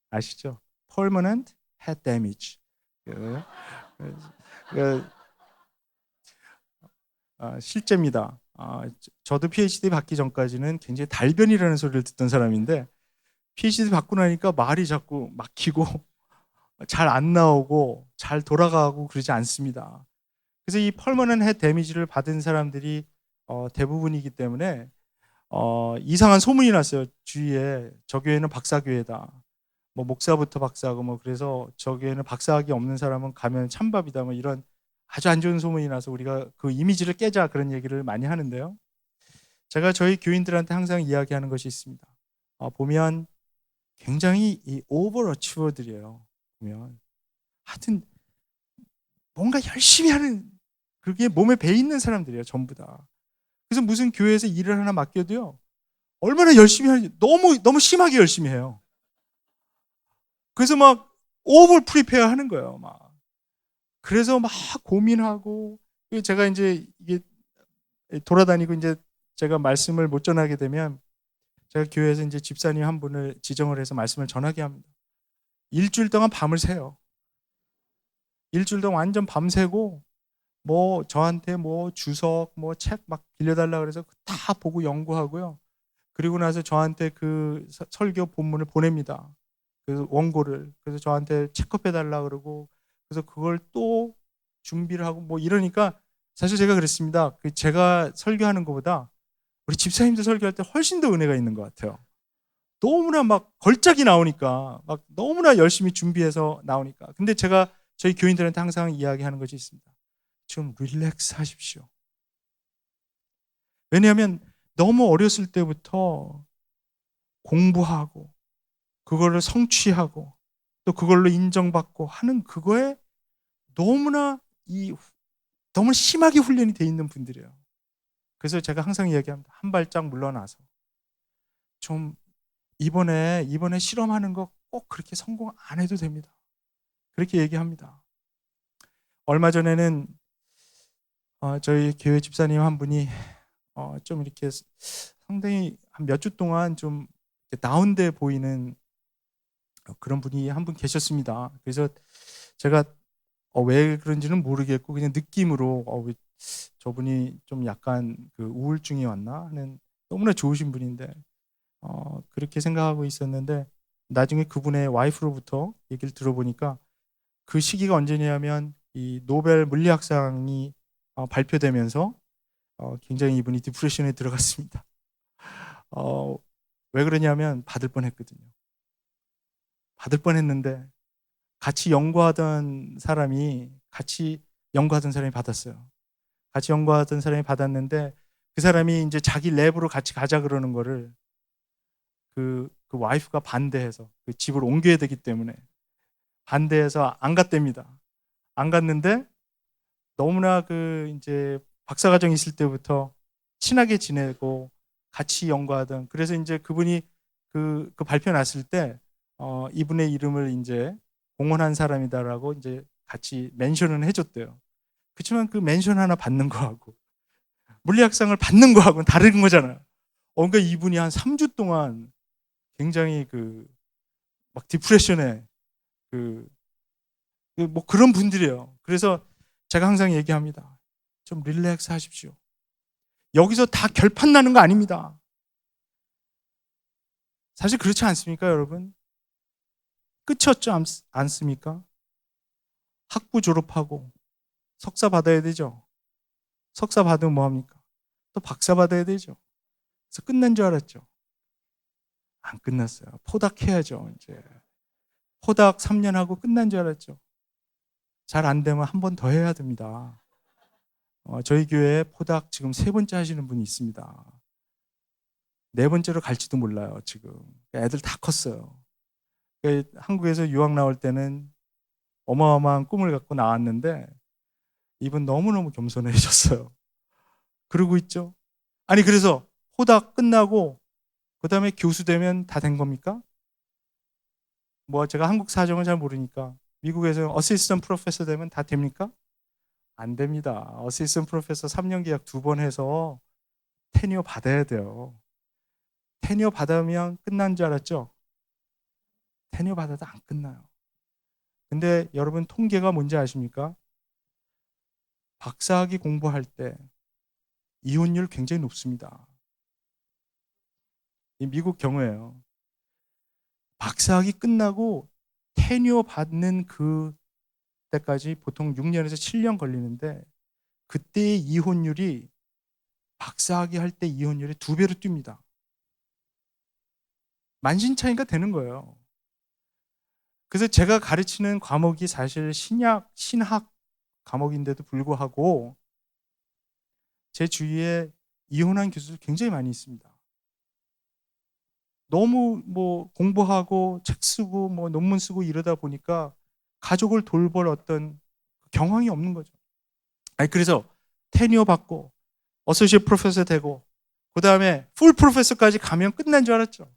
아시죠? Permanent Head Damage. 실제입니다. 저도 PhD 받기 전까지는 굉장히 달변이라는 소리를 듣던 사람인데 PhD 받고 나니까 말이 자꾸 막히고 잘 안 나오고 잘 돌아가고 그러지 않습니다. 그래서 이 permanent head damage를 받은 사람들이 대부분이기 때문에 이상한 소문이 났어요. 주위에 저 교회는 박사교회다. 뭐 목사부터 박사고 뭐 그래서 저 교회는 박사학위 없는 사람은 가면 찬밥이다. 뭐 이런 아주 안 좋은 소문이 나서 우리가 그 이미지를 깨자 그런 얘기를 많이 하는데요. 제가 저희 교인들한테 항상 이야기하는 것이 있습니다. 보면 굉장히 이 오버어치버들이에요. 보면 하여튼 뭔가 열심히 하는, 그게 몸에 배 있는 사람들이에요, 전부 다. 그래서 무슨 교회에서 일을 하나 맡겨도요, 얼마나 열심히 하는지 너무 심하게 열심히 해요. 그래서 막 오버 프리페어 하는 거예요, 막. 그래서 막 고민하고, 제가 이제 이게 돌아다니고 이제 제가 말씀을 못 전하게 되면 제가 교회에서 이제 집사님 한 분을 지정을 해서 말씀을 전하게 합니다. 일주일 동안 밤을 새요. 일주일 동안 완전 밤새고, 뭐 저한테 뭐 주석 뭐 책 막 빌려달라 그래서 다 보고 연구하고요. 그리고 나서 저한테 그 설교 본문을 보냅니다. 그 원고를. 그래서 저한테 체크해 달라 그러고, 그래서 그걸 또 준비를 하고 뭐 이러니까, 사실 제가 그랬습니다. 그 제가 설교하는 것보다 우리 집사님들 설교할 때 훨씬 더 은혜가 있는 것 같아요. 너무나 막 걸작이 나오니까, 막 너무나 열심히 준비해서 나오니까. 근데 제가 저희 교인들한테 항상 이야기하는 것이 있습니다. 좀 릴렉스 하십시오. 왜냐하면 너무 어렸을 때부터 공부하고 그거를 성취하고 또 그걸로 인정받고 하는 그거에 너무나 너무 심하게 훈련이 돼 있는 분들이에요. 그래서 제가 항상 이야기합니다. 한 발짝 물러나서 좀 이번에 실험하는 거 꼭 그렇게 성공 안 해도 됩니다. 그렇게 얘기합니다. 얼마 전에는 저희 교회 집사님 한 분이 좀 이렇게 상당히 한 몇 주 동안 좀 다운돼 보이는 그런 분이 한 분 계셨습니다. 그래서 제가 왜 그런지는 모르겠고 그냥 느낌으로 왜 저분이 좀 약간 그 우울증이 왔나 하는, 너무나 좋으신 분인데 그렇게 생각하고 있었는데, 나중에 그분의 와이프로부터 얘기를 들어보니까 그 시기가 언제냐면 이 노벨 물리학상이 발표되면서 굉장히 이분이 디프레션에 들어갔습니다. 어, 왜 그러냐면 받을 뻔했거든요. 받을 뻔했는데 같이 연구하던 사람이 받았어요. 같이 연구하던 사람이 받았는데 그 사람이 이제 자기 랩으로 같이 가자 그러는 거를 그 와이프가 반대해서, 그 집을 옮겨야 되기 때문에 반대해서 안 갔답니다. 안 갔는데 너무나 그 이제 박사과정 있을 때부터 친하게 지내고 같이 연구하던, 그래서 이제 그분이 그 발표 났을 때 이분의 이름을 이제 공헌한 사람이다라고 이제 같이 멘션은 해줬대요. 그렇지만 그 멘션 하나 받는 거하고 물리학상을 받는 거하고는 다른 거잖아요. 그러니까 이분이 한 3주 동안 굉장히 그 막 디프레션에 뭐 그런 분들이에요. 그래서 제가 항상 얘기합니다. 좀 릴렉스 하십시오. 여기서 다 결판 나는 거 아닙니다. 사실 그렇지 않습니까, 여러분? 끝이 없지 않습니까? 학부 졸업하고 석사 받아야 되죠. 석사 받으면 뭐 합니까? 또 박사 받아야 되죠. 그래서 끝난 줄 알았죠. 안 끝났어요. 포닥해야죠, 이제. 포닥 3년 하고 끝난 줄 알았죠. 잘 안 되면 한 번 더 해야 됩니다. 저희 교회에 포닥 지금 3번째 하시는 분이 있습니다. 4번째로 갈지도 몰라요, 지금. 애들 다 컸어요. 한국에서 유학 나올 때는 어마어마한 꿈을 갖고 나왔는데 이분 너무너무 겸손해졌어요. 그러고 있죠. 아니, 그래서 포닥 끝나고 그 다음에 교수 되면 다 된 겁니까? 뭐 제가 한국 사정은 잘 모르니까 미국에서 어시스턴트 프로페서 되면 다 됩니까? 안 됩니다. 어시스턴트 프로페서 3년 계약 2번 해서 테니어 받아야 돼요. 테니어 받으면 끝난 줄 알았죠? 테니어 받아도 안 끝나요. 근데 여러분, 통계가 뭔지 아십니까? 박사학위 공부할 때 이혼율 굉장히 높습니다. 이 미국 경우에요. 박사학위 끝나고 테니어 받는 그 때까지 보통 6년에서 7년 걸리는데, 그때의 이혼율이 박사학위 할 때 이혼율의 2배로 뜁니다. 만신창이가 되는 거예요. 그래서 제가 가르치는 과목이 사실 신학 과목인데도 불구하고 제 주위에 이혼한 교수들 굉장히 많이 있습니다. 너무 뭐 공부하고 책 쓰고 뭐 논문 쓰고 이러다 보니까 가족을 돌볼 어떤 경황이 없는 거죠. 아니 그래서 테니어 받고 어소시에이트 프로페서 되고 그다음에 풀 프로페서까지 가면 끝난 줄 알았죠.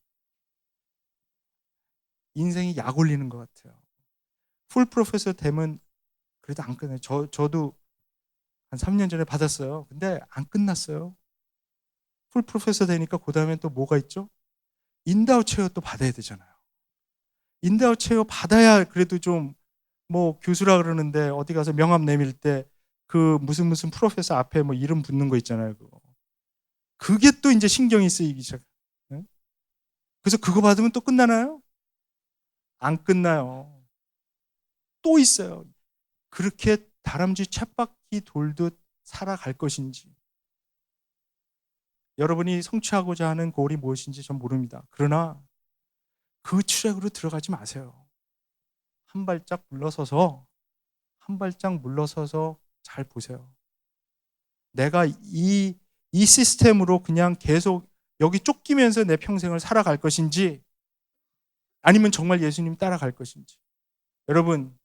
인생이 약 올리는 것 같아요. 풀 프로페서 되면 그래도 안 끝나요. 저도 한 3년 전에 받았어요. 근데 안 끝났어요. 풀 프로페서 되니까 그다음에 또 뭐가 있죠? 인다우 체어 또 받아야 되잖아요. 인다우 체어 받아야 그래도 좀 뭐 교수라 그러는데 어디 가서 명함 내밀 때 그 무슨 프로페서 앞에 뭐 이름 붙는 거 있잖아요. 그거. 그게 또 이제 신경이 쓰이기 시작. 응? 그래서 그거 받으면 또 끝나나요? 안 끝나요. 또 있어요. 그렇게 다람쥐 쳇바퀴 돌듯 살아갈 것인지 여러분이 성취하고자 하는 골이 무엇인지 전 모릅니다. 그러나 그 트랙으로 들어가지 마세요. 한 발짝 물러서서 한 발짝 물러서서 잘 보세요. 내가 이 시스템으로 그냥 계속 여기 쫓기면서 내 평생을 살아갈 것인지 아니면 정말 예수님 따라갈 것인지. 여러분,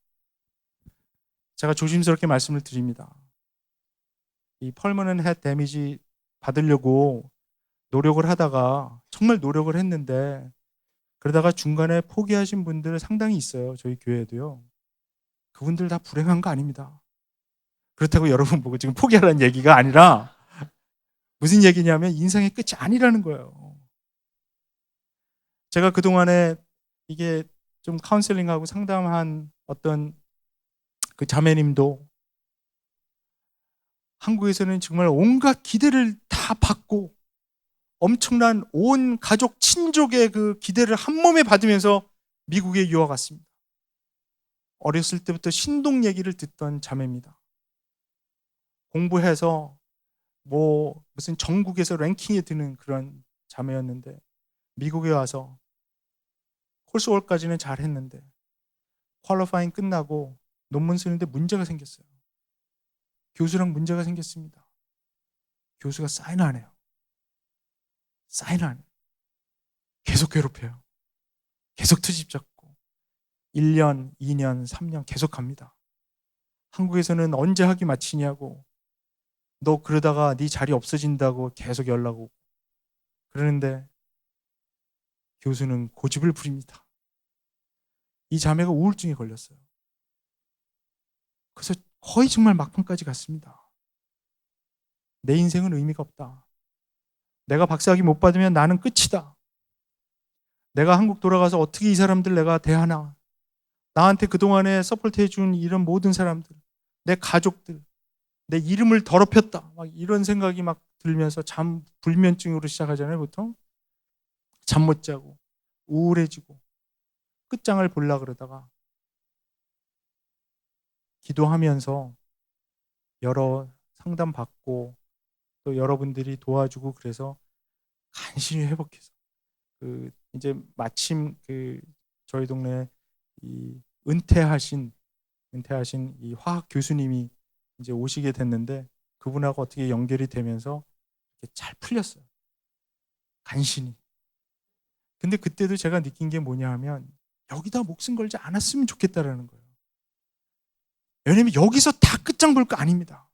제가 조심스럽게 말씀을 드립니다. 이 펄머넌 헤드 데미지 받으려고 노력을 하다가 정말 노력을 했는데 그러다가 중간에 포기하신 분들 상당히 있어요. 저희 교회도요. 그분들 다 불행한 거 아닙니다. 그렇다고 여러분 보고 지금 포기하라는 얘기가 아니라 무슨 얘기냐면 인생의 끝이 아니라는 거예요. 제가 그동안에 이게 좀 카운셀링하고 상담한 어떤 그 자매님도 한국에서는 정말 온갖 기대를 다 받고 엄청난 온 가족 친족의 그 기대를 한 몸에 받으면서 미국에 유학 왔습니다. 어렸을 때부터 신동 얘기를 듣던 자매입니다. 공부해서 뭐 무슨 전국에서 랭킹에 드는 그런 자매였는데 미국에 와서 콜스월까지는 잘 했는데 퀄리파잉 끝나고 논문 쓰는데 문제가 생겼어요. 교수랑 문제가 생겼습니다. 교수가 사인 안 해요. 사인 안 해요. 계속 괴롭혀요. 계속 트집 잡고 1년, 2년, 3년 계속 갑니다. 한국에서는 언제 학위 마치냐고 너 그러다가 네 자리 없어진다고 계속 연락 오고 그러는데 교수는 고집을 부립니다. 이 자매가 우울증에 걸렸어요. 그래서 거의 정말 막판까지 갔습니다. 내 인생은 의미가 없다. 내가 박사학위 못 받으면 나는 끝이다. 내가 한국 돌아가서 어떻게 이 사람들 내가 대하나. 나한테 그동안에 서포트 해준 이런 모든 사람들, 내 가족들, 내 이름을 더럽혔다. 막 이런 생각이 막 들면서 잠 불면증으로 시작하잖아요, 보통. 잠 못 자고 우울해지고 끝장을 보려 그러다가 기도하면서 여러 상담 받고 또 여러분들이 도와주고 그래서 간신히 회복해서 그 이제 마침 그 저희 동네 이 은퇴하신 이 화학 교수님이 이제 오시게 됐는데 그분하고 어떻게 연결이 되면서 이렇게 잘 풀렸어요. 간신히. 근데 그때도 제가 느낀 게 뭐냐 하면 여기다 목숨 걸지 않았으면 좋겠다라는 거예요. 왜냐면 여기서 다 끝장 볼 거 아닙니다.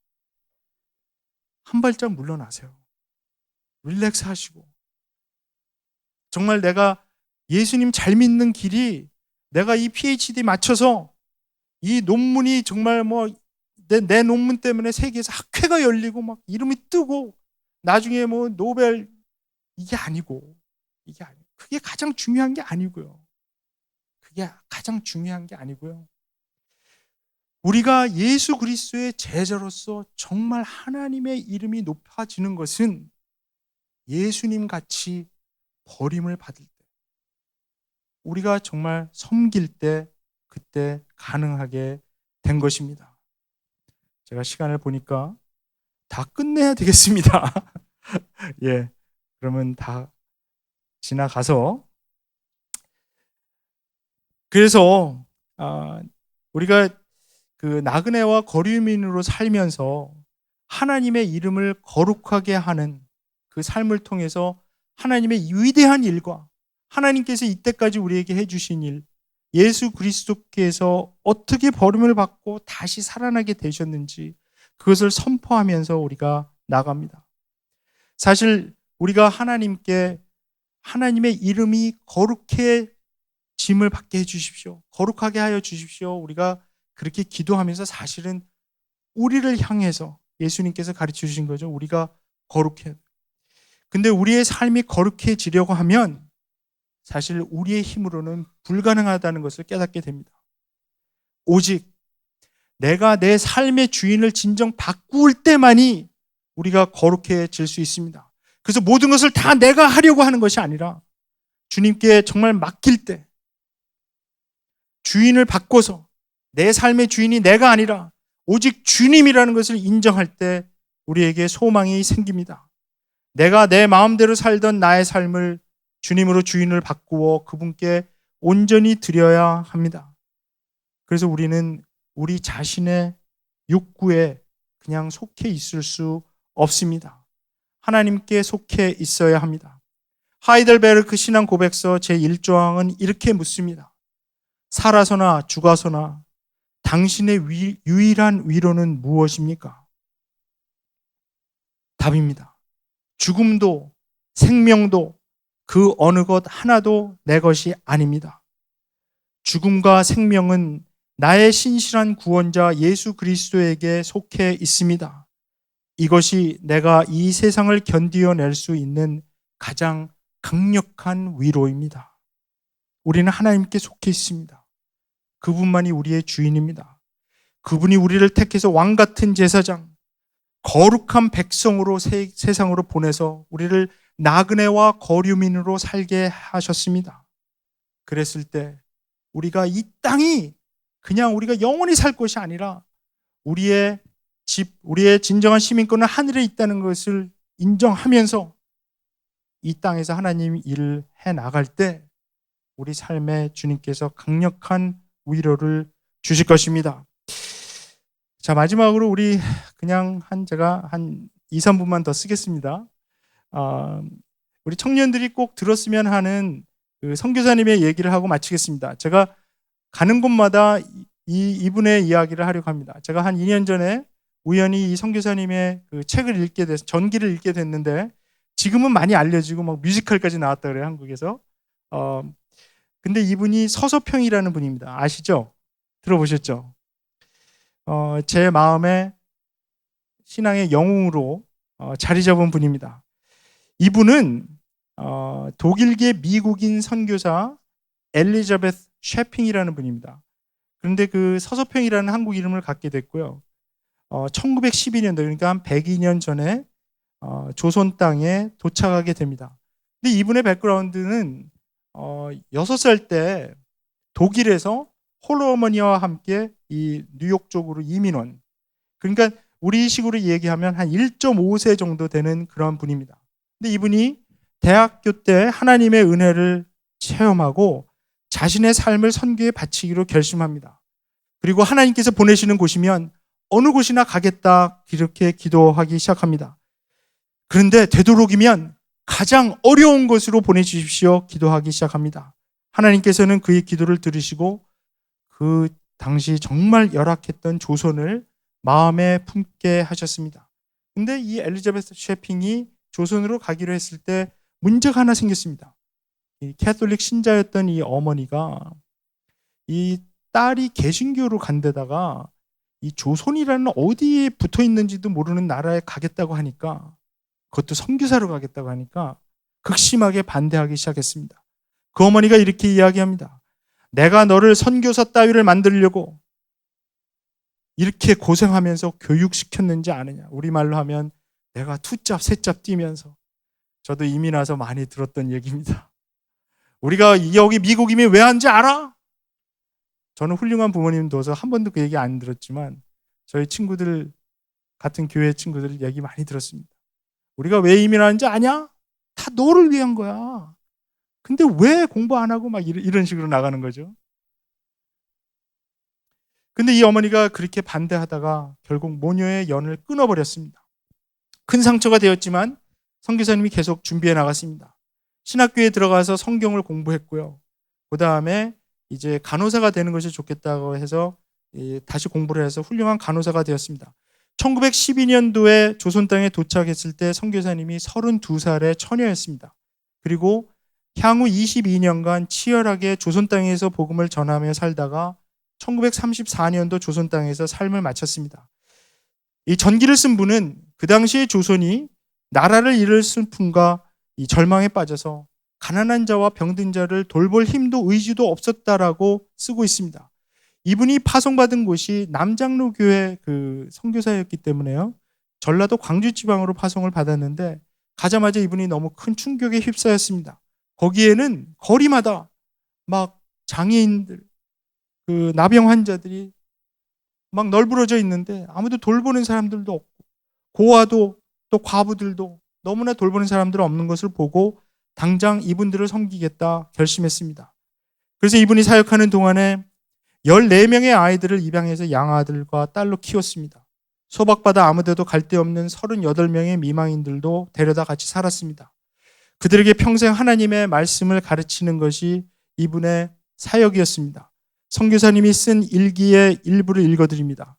한 발짝 물러나세요. 릴렉스 하시고. 정말 내가 예수님 잘 믿는 길이 내가 이 PhD 맞춰서 이 논문이 정말 뭐 내 논문 때문에 세계에서 학회가 열리고 막 이름이 뜨고 나중에 뭐 노벨 이게 아니고 그게 가장 중요한 게 아니고요. 그게 가장 중요한 게 아니고요. 우리가 예수 그리스도의 제자로서 정말 하나님의 이름이 높아지는 것은 예수님 같이 버림을 받을 때 우리가 정말 섬길 때 그때 가능하게 된 것입니다. 제가 시간을 보니까 다 끝내야 되겠습니다. 예, 그러면 다 지나가서 그래서 우리가 그 나그네와 거류민으로 살면서 하나님의 이름을 거룩하게 하는 그 삶을 통해서 하나님의 위대한 일과 하나님께서 이때까지 우리에게 해주신 일, 예수 그리스도께서 어떻게 버림을 받고 다시 살아나게 되셨는지 그것을 선포하면서 우리가 나갑니다. 사실 우리가 하나님의 이름이 거룩해짐을 받게 해주십시오. 거룩하게 하여 주십시오. 우리가 그렇게 기도하면서 사실은 우리를 향해서 예수님께서 가르쳐 주신 거죠. 우리가 거룩해야 돼요. 근데 우리의 삶이 거룩해지려고 하면 사실 우리의 힘으로는 불가능하다는 것을 깨닫게 됩니다. 오직 내가 내 삶의 주인을 진정 바꿀 때만이 우리가 거룩해질 수 있습니다. 그래서 모든 것을 다 내가 하려고 하는 것이 아니라 주님께 정말 맡길 때, 주인을 바꿔서 내 삶의 주인이 내가 아니라 오직 주님이라는 것을 인정할 때 우리에게 소망이 생깁니다. 내가 내 마음대로 살던 나의 삶을 주님으로 주인을 바꾸어 그분께 온전히 드려야 합니다. 그래서 우리는 우리 자신의 욕구에 그냥 속해 있을 수 없습니다. 하나님께 속해 있어야 합니다. 하이델베르크 신앙 고백서 제1조항은 이렇게 묻습니다. 살아서나 죽어서나 당신의 유일한 위로는 무엇입니까? 답입니다. 죽음도 생명도 그 어느 것 하나도 내 것이 아닙니다. 죽음과 생명은 나의 신실한 구원자 예수 그리스도에게 속해 있습니다. 이것이 내가 이 세상을 견디어낼 수 있는 가장 강력한 위로입니다. 우리는 하나님께 속해 있습니다. 그분만이 우리의 주인입니다. 그분이 우리를 택해서 왕 같은 제사장, 거룩한 백성으로 세상으로 보내서 우리를 나그네와 거류민으로 살게 하셨습니다. 그랬을 때 우리가 이 땅이 그냥 우리가 영원히 살 것이 아니라 우리의 집, 우리의 진정한 시민권은 하늘에 있다는 것을 인정하면서 이 땅에서 하나님 일을 해나갈 때 우리 삶에 주님께서 강력한 위로를 주실 것입니다. 자, 마지막으로 우리 그냥 제가 한 2, 3분만 더 쓰겠습니다. 우리 청년들이 꼭 들었으면 하는 그 선교사님의 얘기를 하고 마치겠습니다. 제가 가는 곳마다 이분의 이야기를 하려고 합니다. 제가 한 2년 전에 우연히 이 선교사님의 그 책을 읽게 돼서 전기를 읽게 됐는데 지금은 많이 알려지고 막 뮤지컬까지 나왔다 그래요, 한국에서. 근데 이분이 서서평이라는 분입니다. 아시죠? 들어보셨죠? 제 마음에 신앙의 영웅으로 자리 잡은 분입니다. 이분은 독일계 미국인 선교사 엘리자베스 셰핑이라는 분입니다. 그런데 그 서서평이라는 한국 이름을 갖게 됐고요. 1912년도 그러니까 한 102년 전에 조선 땅에 도착하게 됩니다. 근데 이분의 백그라운드는 6살 때 독일에서 홀어머니와 함께 이 뉴욕 쪽으로 이민 온, 그러니까 우리 식으로 얘기하면 한 1.5세 정도 되는 그런 분입니다. 근데 이분이 대학교 때 하나님의 은혜를 체험하고 자신의 삶을 선교에 바치기로 결심합니다. 그리고 하나님께서 보내시는 곳이면 어느 곳이나 가겠다 이렇게 기도하기 시작합니다. 그런데 되도록이면 가장 어려운 곳으로 보내주십시오 기도하기 시작합니다. 하나님께서는 그의 기도를 들으시고 그 당시 정말 열악했던 조선을 마음에 품게 하셨습니다. 근데 이 엘리자베스 셰핑이 조선으로 가기로 했을 때 문제가 하나 생겼습니다. 이 캐톨릭 신자였던 이 어머니가 이 딸이 개신교로 간 데다가 이 조선이라는 어디에 붙어 있는지도 모르는 나라에 가겠다고 하니까, 그것도 선교사로 가겠다고 하니까 극심하게 반대하기 시작했습니다. 그 어머니가 이렇게 이야기합니다. 내가 너를 선교사 따위를 만들려고 이렇게 고생하면서 교육시켰는지 아느냐. 우리말로 하면 내가 투잡 세잡 뛰면서, 저도 이민 와서 많이 들었던 얘기입니다. 우리가 여기 미국이면 왜 한지 알아? 저는 훌륭한 부모님 둬서 한 번도 그 얘기 안 들었지만 저희 친구들, 같은 교회 친구들 얘기 많이 들었습니다. 우리가 왜 이민하는지 아냐? 다 너를 위한 거야. 근데 왜 공부 안 하고 막 이런 식으로 나가는 거죠. 근데 이 어머니가 그렇게 반대하다가 결국 모녀의 연을 끊어버렸습니다. 큰 상처가 되었지만 선교사님이 계속 준비해 나갔습니다. 신학교에 들어가서 성경을 공부했고요. 그 다음에 이제 간호사가 되는 것이 좋겠다고 해서 다시 공부를 해서 훌륭한 간호사가 되었습니다. 1912년도에 조선 땅에 도착했을 때 선교사님이 32살의 처녀였습니다. 그리고 향후 22년간 치열하게 조선 땅에서 복음을 전하며 살다가 1934년도 조선 땅에서 삶을 마쳤습니다. 이 전기를 쓴 분은 그 당시에 조선이 나라를 잃을 슬픔과 이 절망에 빠져서 가난한 자와 병든 자를 돌볼 힘도 의지도 없었다라고 쓰고 있습니다. 이분이 파송받은 곳이 남장로교회 그 선교사였기 때문에요. 전라도 광주 지방으로 파송을 받았는데 가자마자 이분이 너무 큰 충격에 휩싸였습니다. 거기에는 거리마다 막 장애인들, 그 나병 환자들이 막 널브러져 있는데 아무도 돌보는 사람들도 없고 고아도 또 과부들도 너무나 돌보는 사람들 없는 것을 보고 당장 이분들을 섬기겠다 결심했습니다. 그래서 이분이 사역하는 동안에 14명의 아이들을 입양해서 양아들과 딸로 키웠습니다. 소박받아 아무데도 갈 데 없는 38명의 미망인들도 데려다 같이 살았습니다. 그들에게 평생 하나님의 말씀을 가르치는 것이 이분의 사역이었습니다. 선교사님이 쓴 일기의 일부를 읽어드립니다.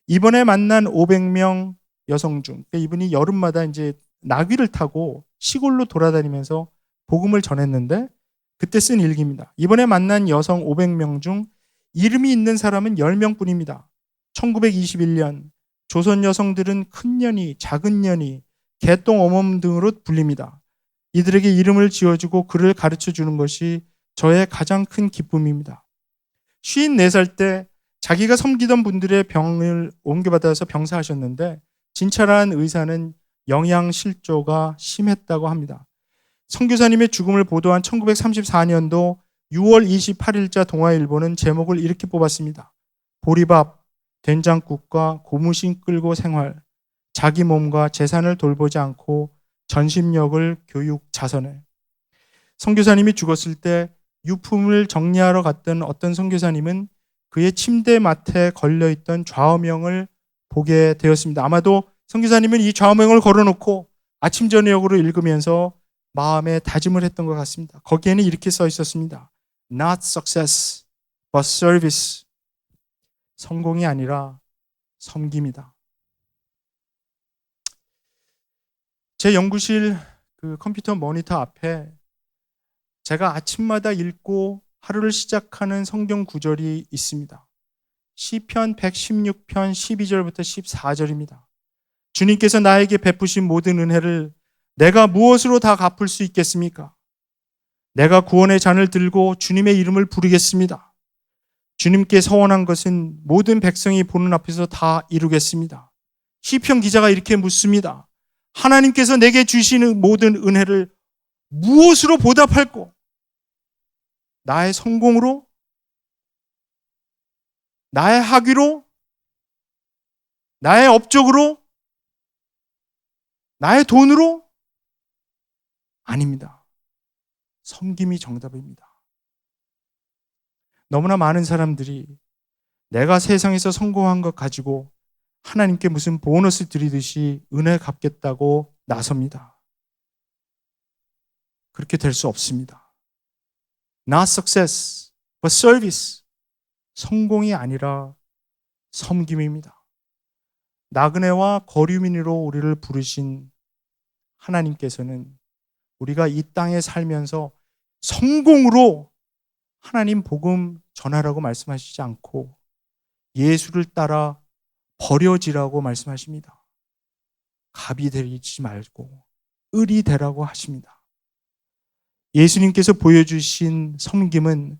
이번에 만난 500명 여성 중, 그러니까 이분이 여름마다 이제 나귀를 타고 시골로 돌아다니면서 복음을 전했는데 그때 쓴 일기입니다. 이번에 만난 여성 500명 중 이름이 있는 사람은 10명뿐입니다. 1921년 조선 여성들은 큰 년이, 작은 년이, 개똥 어멈 등으로 불립니다. 이들에게 이름을 지어주고 글을 가르쳐주는 것이 저의 가장 큰 기쁨입니다. 54살 때 자기가 섬기던 분들의 병을 옮겨받아서 병사하셨는데 진찰한 의사는 영양실조가 심했다고 합니다. 선교사님의 죽음을 보도한 1934년도 6월 28일자 동아일보는 제목을 이렇게 뽑았습니다. 보리밥, 된장국과 고무신 끌고 생활, 자기 몸과 재산을 돌보지 않고 전심력을 교육 자선해. 선교사님이 죽었을 때 유품을 정리하러 갔던 어떤 선교사님은 그의 침대맡에 걸려있던 좌우명을 보게 되었습니다. 아마도 선교사님은 이 좌우명을 걸어놓고 아침 저녁으로 읽으면서 마음에 다짐을 했던 것 같습니다. 거기에는 이렇게 써 있었습니다. Not success, but service. 성공이 아니라 섬김이다. 제 연구실 그 컴퓨터 모니터 앞에 제가 아침마다 읽고 하루를 시작하는 성경 구절이 있습니다. 시편 116편 12절부터 14절입니다. 주님께서 나에게 베푸신 모든 은혜를 내가 무엇으로 다 갚을 수 있겠습니까? 내가 구원의 잔을 들고 주님의 이름을 부르겠습니다. 주님께 서원한 것은 모든 백성이 보는 앞에서 다 이루겠습니다. 시편 기자가 이렇게 묻습니다. 하나님께서 내게 주시는 모든 은혜를 무엇으로 보답할꼬? 나의 성공으로? 나의 학위로? 나의 업적으로? 나의 돈으로? 아닙니다. 섬김이 정답입니다. 너무나 많은 사람들이 내가 세상에서 성공한 것 가지고 하나님께 무슨 보너스 드리듯이 은혜 갚겠다고 나섭니다. 그렇게 될 수 없습니다. Not success, but service. 성공이 아니라 섬김입니다. 나그네와 거류민으로 우리를 부르신 하나님께서는 우리가 이 땅에 살면서 성공으로 하나님 복음 전하라고 말씀하시지 않고 예수를 따라 버려지라고 말씀하십니다. 갑이 되지 말고 을이 되라고 하십니다. 예수님께서 보여주신 섬김은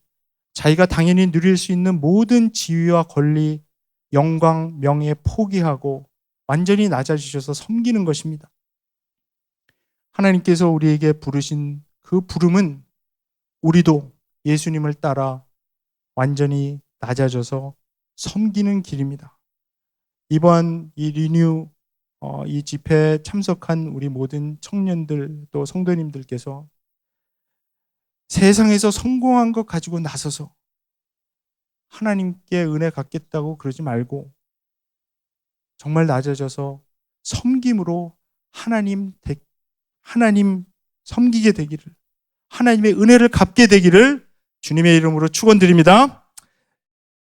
자기가 당연히 누릴 수 있는 모든 지위와 권리, 영광, 명예 포기하고 완전히 낮아지셔서 섬기는 것입니다. 하나님께서 우리에게 부르신 그 부름은 우리도 예수님을 따라 완전히 낮아져서 섬기는 길입니다. 이번 이 리뉴 이 집회에 참석한 우리 모든 청년들 또 성도님들께서 세상에서 성공한 것 가지고 나서서 하나님께 은혜 갚겠다고 그러지 말고 정말 낮아져서 섬김으로 하나님 섬기게 되기를 하나님의 은혜를 갚게 되기를 주님의 이름으로 축원드립니다.